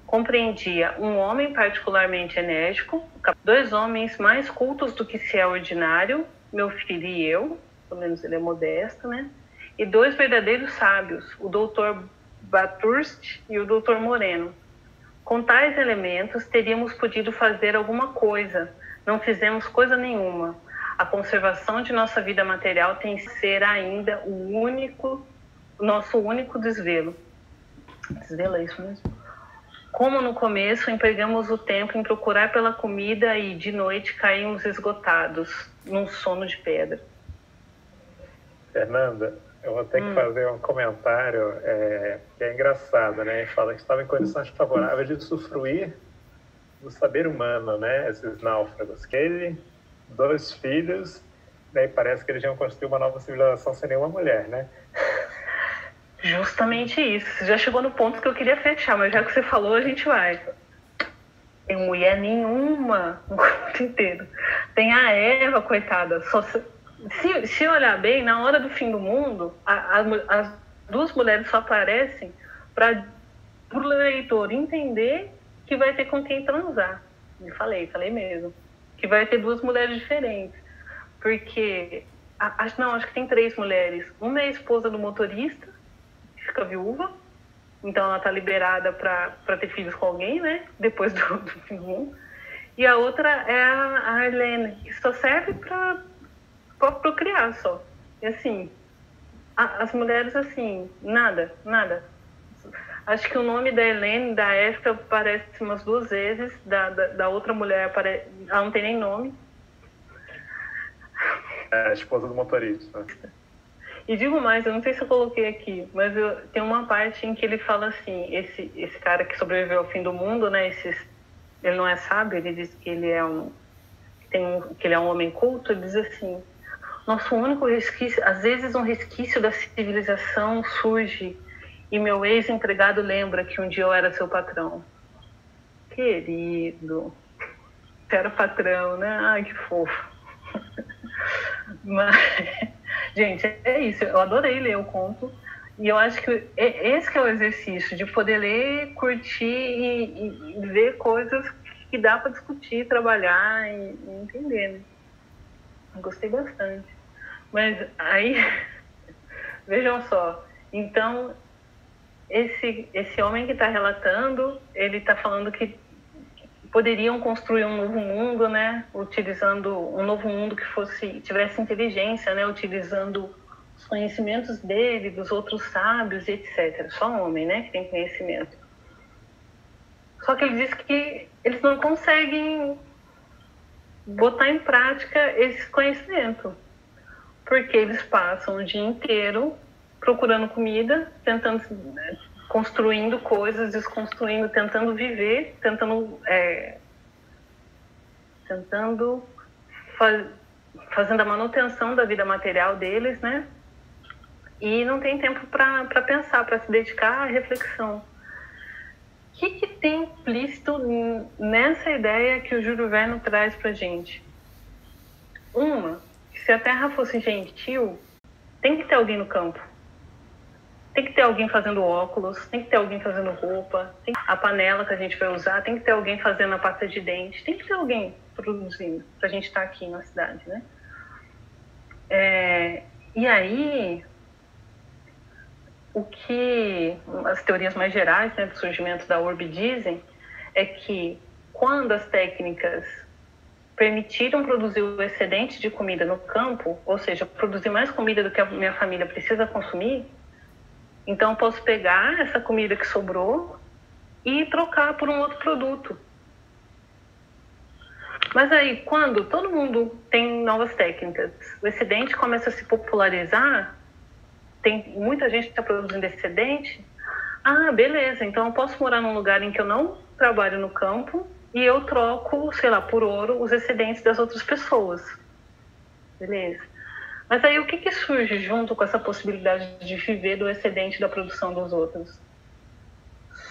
Compreendia um homem particularmente enérgico, 2 homens mais cultos do que se é ordinário, meu filho e eu, pelo menos ele é modesto, né? E 2 verdadeiros sábios, o doutor Bathurst e o doutor Moreno. Com tais elementos, teríamos podido fazer alguma coisa. Não fizemos coisa nenhuma. A conservação de nossa vida material tem que ser ainda o nosso único desvelo. Desvelo é isso mesmo? Como no começo, empregamos o tempo em procurar pela comida e, de noite, caímos esgotados num sono de pedra. Fernanda, eu vou ter que fazer um comentário que é engraçado, né? Ele fala que estava em condições favoráveis de usufruir do saber humano, né? Esses náufragos. Que ele, 2 filhos, daí parece que eles iam construir uma nova civilização sem nenhuma mulher, né? Justamente isso. Você já chegou no ponto que eu queria fechar, mas já que você falou, a gente vai. Tem mulher nenhuma no corpo inteiro. Tem a Eva, coitada. Se olhar bem, na hora do fim do mundo, as 2 mulheres só aparecem para o leitor entender que vai ter com quem transar. Falei mesmo. Que vai ter 2 mulheres diferentes. Porque, acho que tem 3 mulheres. Uma é a esposa do motorista, fica viúva, então ela está liberada para ter filhos com alguém, né? Depois do fim do mundo. E a outra é a Arlene, que só serve para procriar só. E assim, As mulheres, assim, nada. Acho que o nome da Helene, da Érica, aparece umas 2 vezes, da outra mulher ela não tem nem nome. É a esposa do motorista. E digo mais, eu não sei se eu coloquei aqui, mas tem uma parte em que ele fala assim, esse cara que sobreviveu ao fim do mundo, né? Ele não é sábio, ele diz que ele é que ele é um homem culto, ele diz assim: nosso único resquício, às vezes um resquício da civilização surge e meu ex-empregado lembra que um dia eu era seu patrão. Querido, você era patrão, né? Ai, que fofo. Mas, gente, é isso. Eu adorei ler o conto. E eu acho que esse que é o exercício, de poder ler, curtir e ver coisas que dá para discutir, trabalhar e entender, né? Eu gostei bastante. Mas aí, vejam só. Então, esse homem que está relatando, ele está falando que poderiam construir um novo mundo, né? Utilizando um novo mundo que tivesse inteligência, né? Utilizando os conhecimentos dele, dos outros sábios, etc. Só homem, né? Que tem conhecimento. Só que ele diz que eles não conseguem botar em prática esse conhecimento, porque eles passam o dia inteiro procurando comida, construindo coisas, desconstruindo, tentando viver, fazendo a manutenção da vida material deles, né? E não tem tempo para pensar, para se dedicar à reflexão. O que tem implícito nessa ideia que o Júlio Verne traz para a gente? Que se a Terra fosse gentil, tem que ter alguém no campo. Tem que ter alguém fazendo óculos, tem que ter alguém fazendo roupa, a panela que a gente vai usar, tem que ter alguém fazendo a pasta de dente, tem que ter alguém produzindo para a gente estar aqui na cidade, né? E aí, o que as teorias mais gerais, né, do surgimento da urbe dizem é que quando as técnicas permitiram produzir o excedente de comida no campo, ou seja, produzir mais comida do que a minha família precisa consumir, então eu posso pegar essa comida que sobrou e trocar por um outro produto. Mas aí, quando todo mundo tem novas técnicas, o excedente começa a se popularizar, tem muita gente que está produzindo excedente, beleza, então eu posso morar num lugar em que eu não trabalho no campo e eu troco, sei lá, por ouro os excedentes das outras pessoas. Beleza. Mas aí o que surge junto com essa possibilidade de viver do excedente da produção dos outros?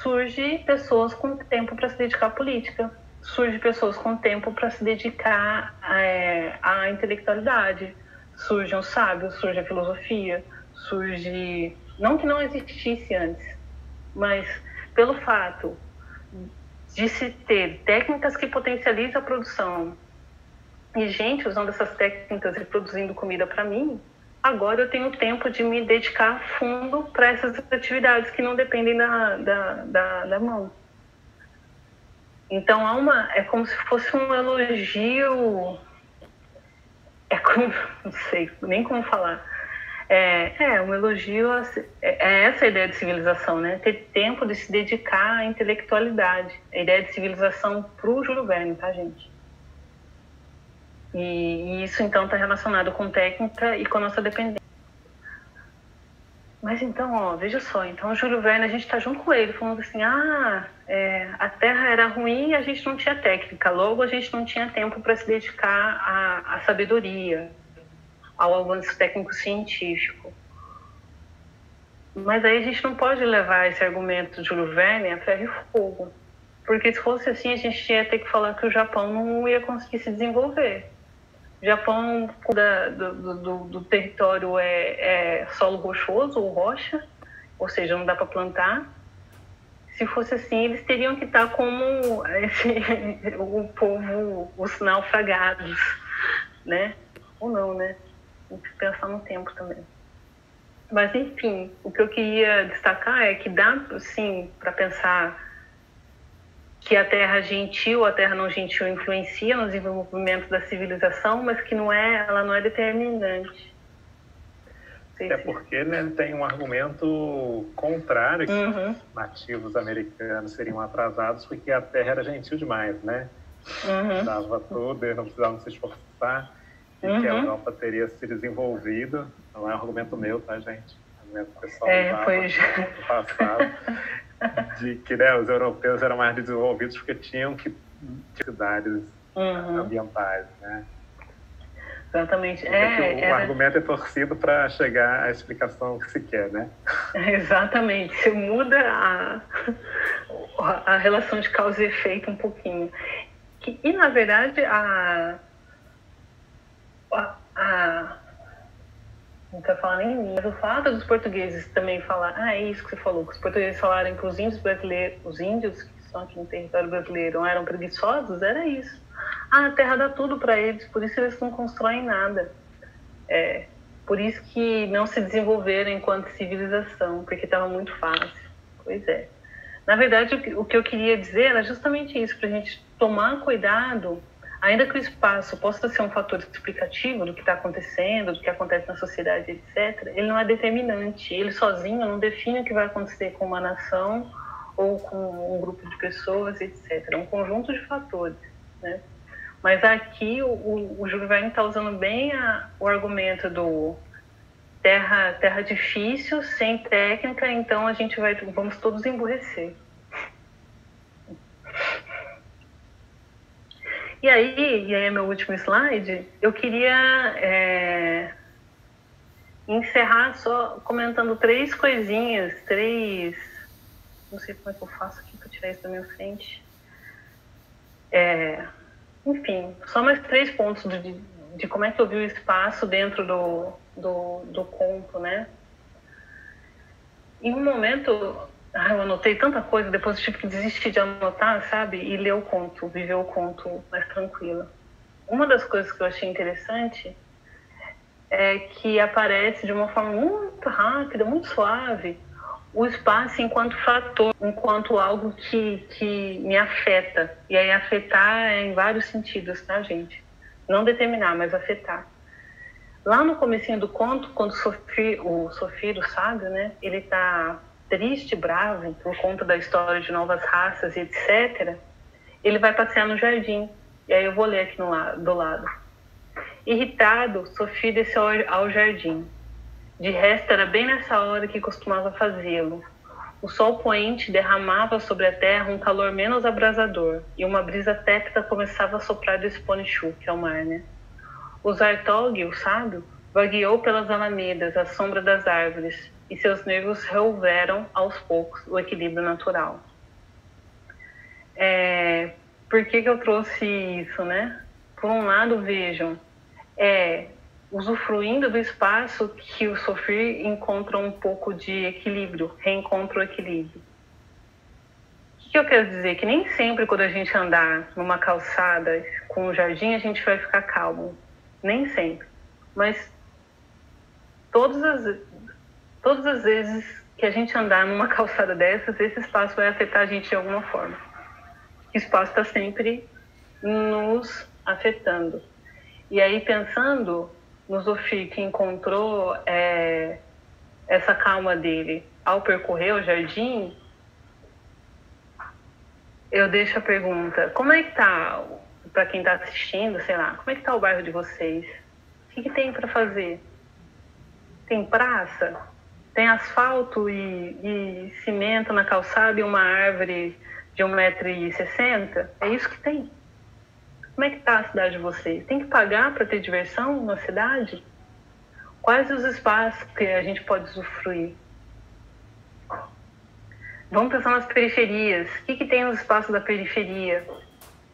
Surge pessoas com tempo para se dedicar à política, surge pessoas com tempo para se dedicar à intelectualidade, surgem os sábios, surge a filosofia, surge, não que não existisse antes, mas pelo fato de se ter técnicas que potencializam a produção e gente usando essas técnicas e produzindo comida para mim, agora eu tenho tempo de me dedicar a fundo para essas atividades que não dependem da mão. Então é como se fosse um elogio, não sei nem como falar, um elogio, essa ideia de civilização, né? Ter tempo de se dedicar à intelectualidade, a ideia de civilização para o Júlio Verne, tá, gente? E isso, então, está relacionado com técnica e com a nossa dependência. Mas, então, veja só. Então, o Júlio Verne, a gente está junto com ele, falando assim, a Terra era ruim e a gente não tinha técnica. Logo, a gente não tinha tempo para se dedicar à sabedoria, ao avanço técnico-científico. Mas aí a gente não pode levar esse argumento do Júlio Verne a ferro e fogo. Porque se fosse assim, a gente ia ter que falar que o Japão não ia conseguir se desenvolver. O Japão, do território é solo rochoso ou rocha, ou seja, não dá para plantar. Se fosse assim, eles teriam que estar como o povo, os naufragados, né? Ou não, né? Tem que pensar no tempo também. Mas, enfim, o que eu queria destacar é que dá, sim, para pensar que a Terra gentil, a Terra não gentil influencia no desenvolvimento da civilização, mas que ela não é determinante. sei Até se... porque, né, tem um argumento contrário, que os nativos americanos seriam atrasados porque a terra era gentil demais, né? Dava tudo e não precisavam se esforçar, e que a Europa teria se desenvolvido. Não é um argumento meu, tá, gente? O pessoal usava no passado, de que, né, os europeus eram mais desenvolvidos porque tinham que atividades ambientais, né? Exatamente. O argumento é torcido para chegar à explicação que se quer, né? Exatamente. Você muda a relação de causa e efeito um pouquinho. E na verdade, não quero falar nem mim, mas o fato dos portugueses também falar, é isso que você falou, que os portugueses falaram que os índios brasileiros, os índios que estão aqui no território brasileiro eram preguiçosos, era isso. A terra dá tudo para eles, por isso eles não constroem nada. Por isso que não se desenvolveram enquanto civilização, porque estava muito fácil. Pois é. Na verdade, o que eu queria dizer era justamente isso, para a gente tomar cuidado, ainda que o espaço possa ser um fator explicativo do que está acontecendo, do que acontece na sociedade, etc., ele não é determinante. Ele sozinho não define o que vai acontecer com uma nação ou com um grupo de pessoas, etc. É um conjunto de fatores, né? Mas aqui o Júlio Verne está usando bem o argumento do terra difícil, sem técnica, então vamos todos emburrecer. E aí é meu último slide, eu queria encerrar só comentando 3 coisinhas, não sei como é que eu faço aqui para tirar isso da minha frente. Enfim, só mais 3 pontos de como é que eu vi o espaço dentro do conto, né? Em um momento, eu anotei tanta coisa, depois eu tive que desistir de anotar, sabe? E ler o conto, viver o conto mais tranquila. Uma das coisas que eu achei interessante é que aparece de uma forma muito rápida, muito suave, o espaço enquanto fator, enquanto algo que me afeta. E aí afetar é em vários sentidos, tá, gente? Não determinar, mas afetar. Lá no comecinho do conto, quando o Sofiro, o sábio, né, ele tá triste, bravo, por conta da história de novas raças e etc., ele vai passear no jardim. E aí eu vou ler aqui do lado. Irritado, Sofia desceu ao jardim. De resto, era bem nessa hora que costumava fazê-lo. O sol poente derramava sobre a terra um calor menos abrasador, e uma brisa tépida começava a soprar do Sponichu, que é o mar, né? O Zartog, o sábio, vagueou pelas alamedas, à sombra das árvores, e seus nervos rehouveram, aos poucos, o equilíbrio natural. Por que eu trouxe isso, né? Por um lado, vejam, usufruindo do espaço que o Sofir encontra um pouco de equilíbrio, reencontra o equilíbrio. O que eu quero dizer? Que nem sempre quando a gente andar numa calçada com um jardim, a gente vai ficar calmo. Nem sempre. Mas todas as vezes que a gente andar numa calçada dessas, esse espaço vai afetar a gente de alguma forma. O espaço está sempre nos afetando. E aí, pensando no Zofir, que encontrou essa calma dele ao percorrer o jardim, eu deixo a pergunta: como é que tá, para quem está assistindo, sei lá, como é que tá o bairro de vocês? O que tem para fazer? Tem praça? Tem asfalto e cimento na calçada e uma árvore de 1,60 m? É isso que tem. Como é que está a cidade de vocês? Tem que pagar para ter diversão na cidade? Quais os espaços que a gente pode usufruir? Vamos pensar nas periferias. O que tem nos espaços da periferia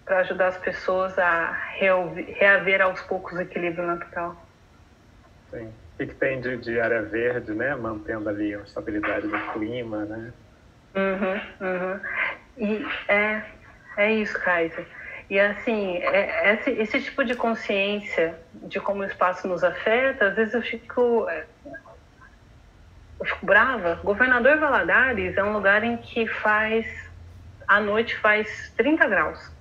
para ajudar as pessoas a reaver aos poucos o equilíbrio natural? Sim. O que tem de área verde, né? Mantendo ali a estabilidade do clima, né? E é isso, Kaiser. E assim, esse tipo de consciência de como o espaço nos afeta, às vezes eu fico brava. Governador Valadares é um lugar em que à noite faz 30 graus.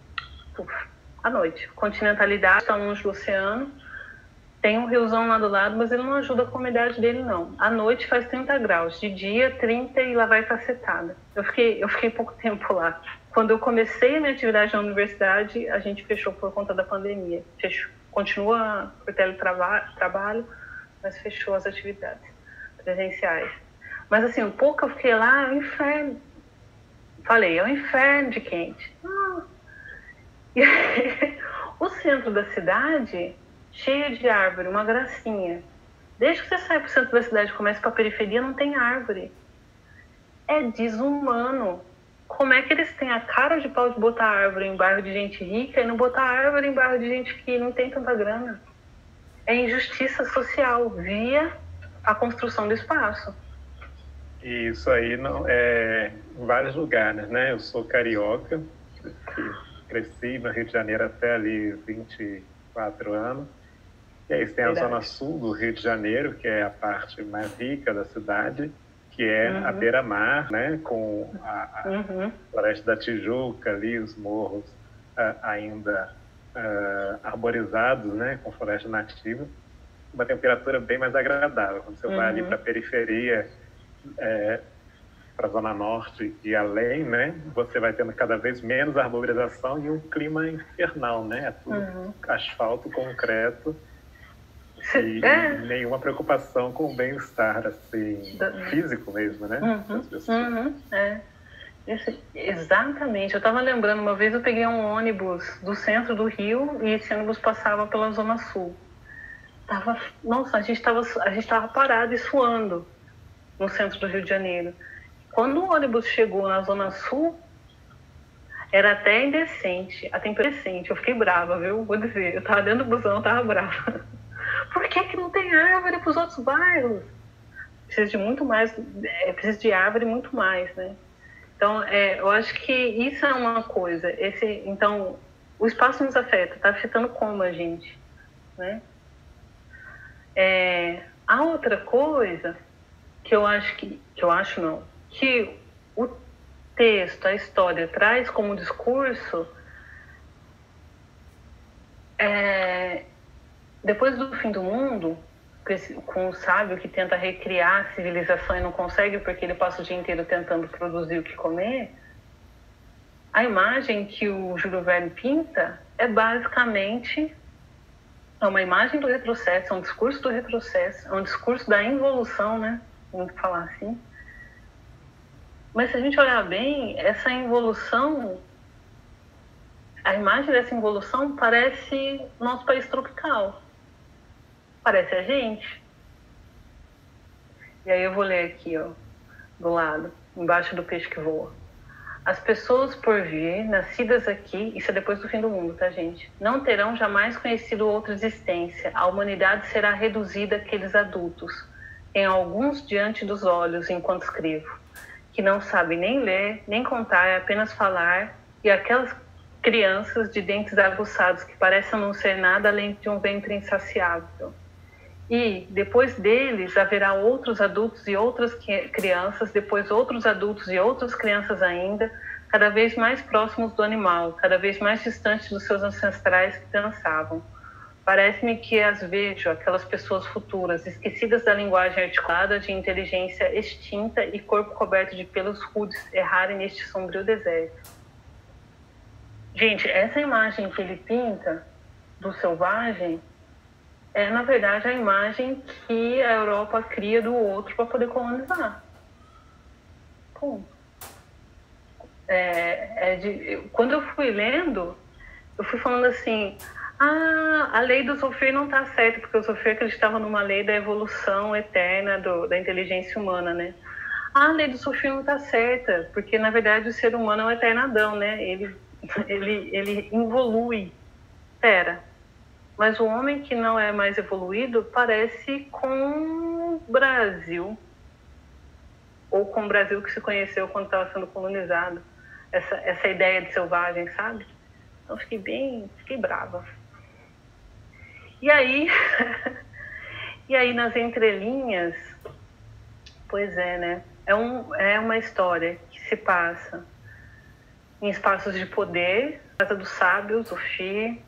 À noite. Continentalidade, está longe do oceano, tem um riozão lá do lado, mas ele não ajuda com a umidade dele, não. À noite faz 30 graus, de dia 30 e lá vai cacetada. Eu fiquei pouco tempo lá. Quando eu comecei a minha atividade na universidade, a gente fechou por conta da pandemia. Fechou. Continua por teletrabalho, mas fechou as atividades presenciais. Mas assim, o pouco que eu fiquei lá é um inferno. Falei, é um inferno de quente. E aí, o centro da cidade, cheio de árvore, uma gracinha. Desde que você sai para o centro da cidade e começa para a periferia, não tem árvore. É desumano. Como é que eles têm a cara de pau de botar árvore em bairro de gente rica e não botar árvore em bairro de gente que não tem tanta grana? É injustiça social via a construção do espaço. E isso aí não é em vários lugares, né? Eu sou carioca, cresci no Rio de Janeiro até ali 24 anos. E aí tem a zona sul do Rio de Janeiro, que é a parte mais rica da cidade, que é a beira-mar, né? Com a Floresta da Tijuca ali, os morros ainda arborizados, né? Com floresta nativa. Uma temperatura bem mais agradável. Quando você vai ali para a periferia, para a Zona Norte e além, né, você vai tendo cada vez menos arborização e um clima infernal, né? É tudo asfalto, concreto e nenhuma preocupação com o bem-estar assim, físico mesmo, né? Das pessoas. Exatamente. Eu estava lembrando, uma vez eu peguei um ônibus do centro do Rio e esse ônibus passava pela Zona Sul. Nossa, a gente estava parado e suando no centro do Rio de Janeiro. Quando o ônibus chegou na Zona Sul, era até indecente, até indecente. Eu fiquei brava, viu? Vou dizer, eu estava dentro do busão, eu estava brava. Por que não tem árvore para os outros bairros? Precisa de muito mais, precisa de árvore muito mais, né? Então, eu acho que isso é uma coisa. Então, o espaço nos afeta, está afetando como a gente, né? A outra coisa que o texto, a história traz como discurso, depois do fim do mundo, com o sábio que tenta recriar a civilização e não consegue porque ele passa o dia inteiro tentando produzir o que comer, a imagem que o Júlio Verne pinta é basicamente uma imagem do retrocesso, é um discurso do retrocesso, é um discurso da involução, né? Vamos falar assim. Mas se a gente olhar bem, essa involução, a imagem dessa involução parece nosso país tropical. Parece a gente. E aí eu vou ler aqui, ó, do lado, embaixo do peixe que voa. As pessoas por vir, nascidas aqui, isso é depois do fim do mundo, tá, gente? Não terão jamais conhecido outra existência. A humanidade será reduzida àqueles adultos, em alguns diante dos olhos enquanto escrevo, que não sabem nem ler, nem contar, é apenas falar, e aquelas crianças de dentes aguçados que parecem não ser nada além de um ventre insaciável. E depois deles haverá outros adultos e outras crianças, depois outros adultos e outras crianças ainda, cada vez mais próximos do animal, cada vez mais distantes dos seus ancestrais que dançavam. Parece-me que as vejo, aquelas pessoas futuras, esquecidas da linguagem articulada, de inteligência extinta e corpo coberto de pelos rudes, errarem neste sombrio deserto. Gente, essa imagem que ele pinta do selvagem é, na verdade, a imagem que a Europa cria do outro para poder colonizar. Ponto. Quando eu fui lendo, eu fui falando assim, a lei do Saussure não está certa, porque o Saussure acreditava numa lei da evolução eterna da inteligência humana, né? A lei do Saussure não está certa, porque, na verdade, o ser humano é um eternadão, né? Ele evolui. Mas o homem que não é mais evoluído parece com o Brasil, ou com o Brasil que se conheceu quando estava sendo colonizado. Essa ideia de selvagem, sabe? Então fiquei brava. E aí nas entrelinhas, pois é, né? É uma história que se passa em espaços de poder, Casa dos Sábios, o Xi,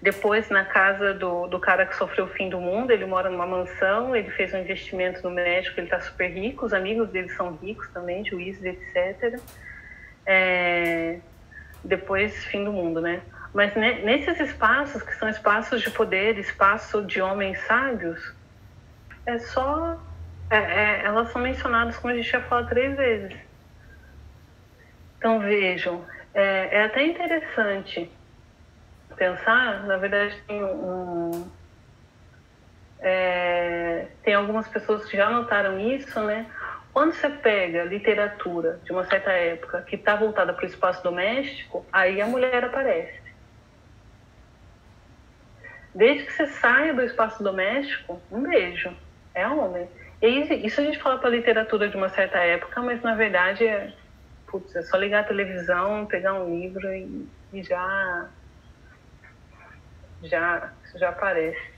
Depois, na casa do cara que sofreu o fim do mundo, ele mora numa mansão, ele fez um investimento no México, ele está super rico, os amigos dele são ricos também, juízes, etc. Depois, fim do mundo, né? Mas nesses espaços, que são espaços de poder, espaço de homens sábios, elas são mencionadas, como a gente já falou, 3 vezes. Então, vejam, é até interessante pensar, na verdade, tem algumas pessoas que já notaram isso, né? Quando você pega literatura de uma certa época que está voltada para o espaço doméstico, aí a mulher aparece. Desde que você saia do espaço doméstico, um beijo, é homem. E isso a gente fala para literatura de uma certa época, mas na verdade é só ligar a televisão, pegar um livro e já aparece.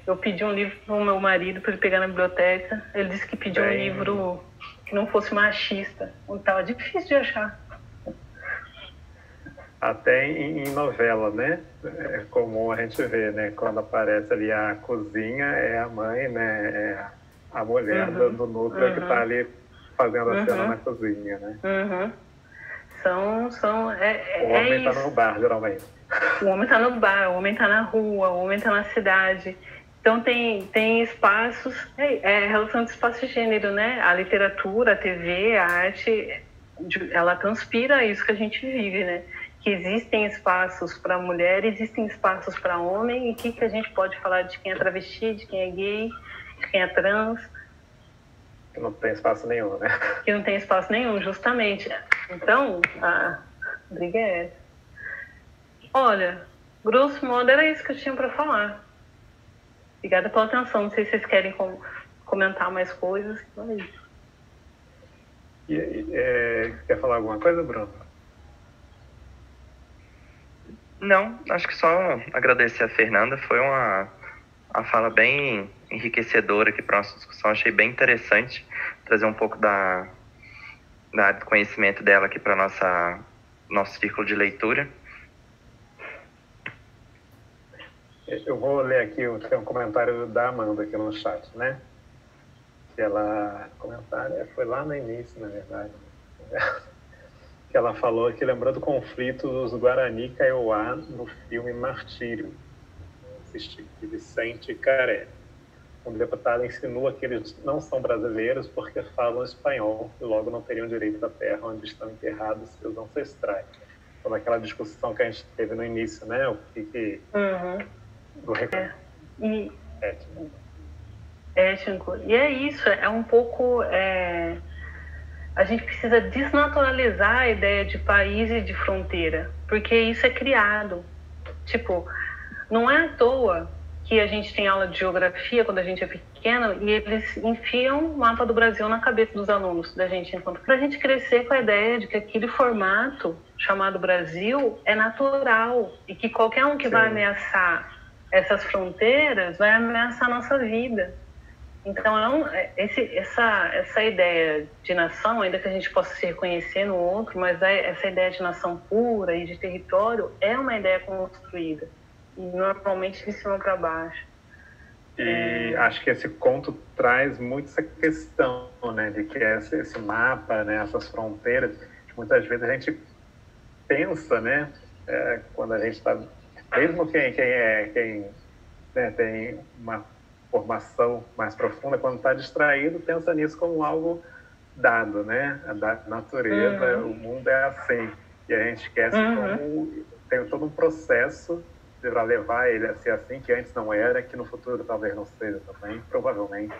Eu pedi um livro para o meu marido para ele pegar na biblioteca. Ele disse que pediu um livro que não fosse machista. Estava difícil de achar. Até em novela, né? É comum a gente ver, né? Quando aparece ali a cozinha, é a mãe, né? É a mulher do núcleo que está ali fazendo a cena na cozinha, né? O homem está no bar, geralmente. O homem está no bar, o homem está na rua, o homem está na cidade. Então tem espaços, relação de espaço de gênero, né? A literatura, a TV, a arte, ela transpira isso que a gente vive, né? Que existem espaços para mulher, existem espaços para homem, e o que a gente pode falar de quem é travesti, de quem é gay, de quem é trans. Que não tem espaço nenhum, né? Que não tem espaço nenhum, justamente. Então, a briga é essa. Olha, grosso modo era isso que eu tinha para falar. Obrigada pela atenção. Não sei se vocês querem comentar mais coisas. Então é isso. Quer falar alguma coisa, Bruno? Não, acho que só agradecer a Fernanda. Foi uma fala bem enriquecedora aqui para a nossa discussão. Achei bem interessante trazer um pouco da área do conhecimento dela aqui para nosso círculo de leitura. Eu vou ler aqui, tem um comentário da Amanda aqui no chat, né? Que comentário foi lá no início, na verdade. Que ela falou que lembrou do conflito dos Guarani Kaiowá no filme Martírio, assisti, de Vicente Caré. Um deputado insinua que eles não são brasileiros porque falam espanhol e logo não teriam direito à terra onde estão enterrados seus ancestrais. Então, aquela discussão que a gente teve no início, né? O que do étnico. E é isso, é um pouco... A gente precisa desnaturalizar a ideia de país e de fronteira, porque isso é criado. Tipo, não é à toa que a gente tem aula de geografia quando a gente é pequeno e eles enfiam o mapa do Brasil na cabeça dos alunos da gente, para a gente crescer com a ideia de que aquele formato chamado Brasil é natural e que qualquer um que vai ameaçar essas fronteiras vai ameaçar a nossa vida. Então, essa ideia de nação, ainda que a gente possa se reconhecer no outro, mas essa ideia de nação pura e de território é uma ideia construída. E normalmente de cima para baixo. E acho que esse conto traz muito essa questão, né, de que esse mapa, né, essas fronteiras, muitas vezes a gente pensa, né, quando a gente está, mesmo quem né, tem uma formação mais profunda, quando está distraído, pensa nisso como algo dado, né, da natureza, o mundo é assim, e a gente esquece como tem todo um processo para levar ele a ser assim, que antes não era, que no futuro talvez não seja também, provavelmente.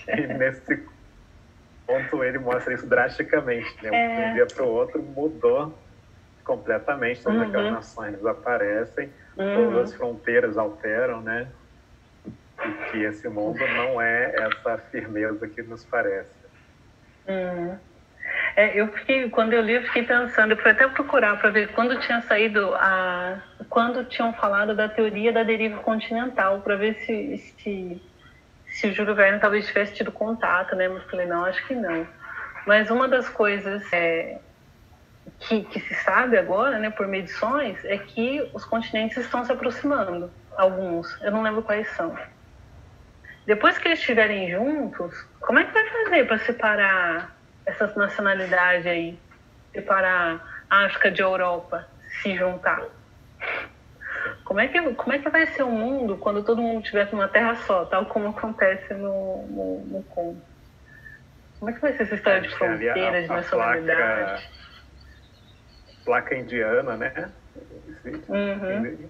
E nesse ponto ele mostra isso drasticamente, né? De um dia para o outro mudou completamente, todas aquelas nações desaparecem, todas as fronteiras alteram, né? E que esse mundo não é essa firmeza que nos parece. Quando eu li, eu fiquei pensando, eu fui até procurar para ver quando tinha saído quando tinham falado da teoria da deriva continental, para ver se o Júlio Verne talvez tivesse tido contato, né? Mas falei, não, acho que não. Mas uma das coisas que se sabe agora, né, por medições, é que os continentes estão se aproximando, alguns, eu não lembro quais são. Depois que eles estiverem juntos, como é que vai fazer para separar essas nacionalidades aí? Separar a África de Europa, se juntar? Como é que vai ser o mundo quando todo mundo estiver numa terra só, tal como acontece no Congo? Como é que vai ser essa história de fronteira, de nacionalidade? Placa indiana, né? Uhum.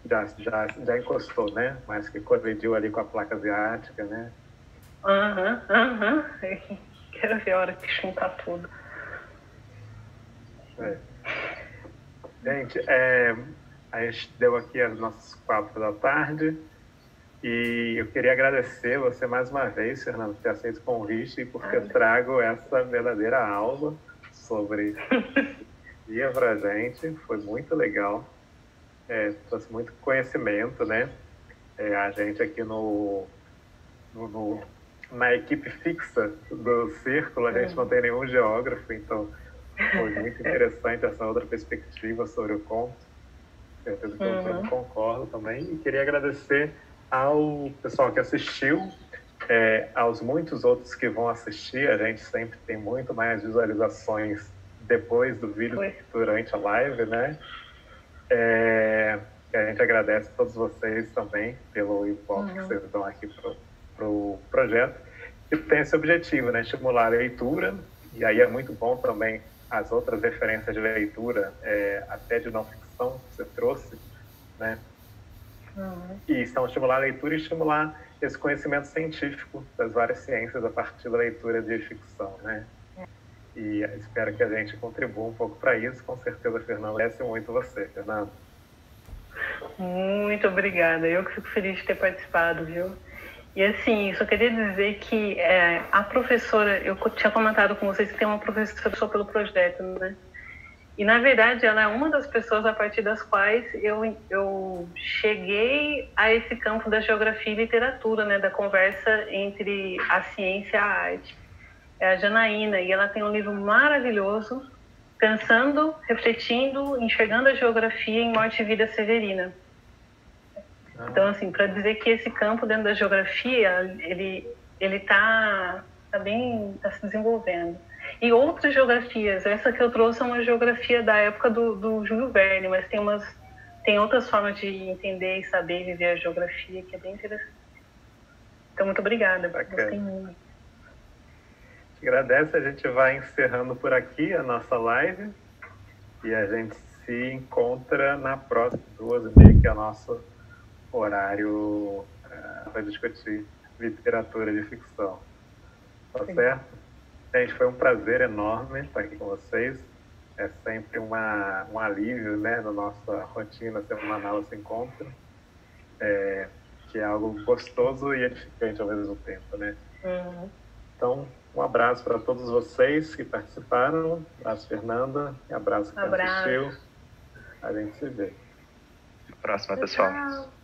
Já encostou, né? Mas que colidiu ali com a placa asiática, né? Quero ver a hora que juntar tudo. Gente, a gente deu aqui as nossas 4 da tarde e eu queria agradecer você mais uma vez, Fernando, por ter aceito o convite e porque eu trago essa verdadeira aula sobre dia pra gente. Foi muito legal, trouxe muito conhecimento, né? A gente aqui na equipe fixa do Círculo, a gente não tem nenhum geógrafo, então foi muito interessante essa outra perspectiva sobre o conto. Certeza que eu concordo também. E queria agradecer ao pessoal que assistiu, aos muitos outros que vão assistir. A gente sempre tem muito mais visualizações depois do vídeo durante a live, né? A gente agradece a todos vocês também pelo enfoque que vocês dão aqui para o projeto, que tem esse objetivo, né? Estimular a leitura, e aí é muito bom também as outras referências de leitura, até de não ficção que você trouxe, né? E estão estimular a leitura e estimular esse conhecimento científico das várias ciências a partir da leitura de ficção, né? E espero que a gente contribua um pouco para isso. Com certeza, Fernando, agradece muito você, Fernando. Muito obrigada. Eu que fico feliz de ter participado, viu? E assim, só queria dizer que a professora, eu tinha comentado com vocês que tem uma professora só pelo projeto, né? E na verdade ela é uma das pessoas a partir das quais eu cheguei a esse campo da geografia e literatura, né? Da conversa entre a ciência e a arte. É a Janaína, e ela tem um livro maravilhoso, Pensando, Refletindo, Enxergando a Geografia em Morte e Vida Severina. Então, assim, para dizer que esse campo dentro da geografia, ele tá se desenvolvendo. E outras geografias, essa que eu trouxe é uma geografia da época do Júlio Verne, mas tem outras formas de entender e saber viver a geografia que é bem interessante. Então, muito obrigada. Gostei muito. Agradece, a gente vai encerrando por aqui a nossa live e a gente se encontra na próxima 2h30, que é o nosso horário para discutir literatura de ficção. Tá certo? Gente, foi um prazer enorme estar aqui com vocês. É sempre um alívio, né, na nossa rotina semanal esse encontro, que é algo gostoso e edificante ao mesmo tempo, né? Então, um abraço para todos vocês que participaram. Um abraço, Fernanda. Um abraço quem assistiu. A gente se vê. Até a próxima, pessoal. Tchau.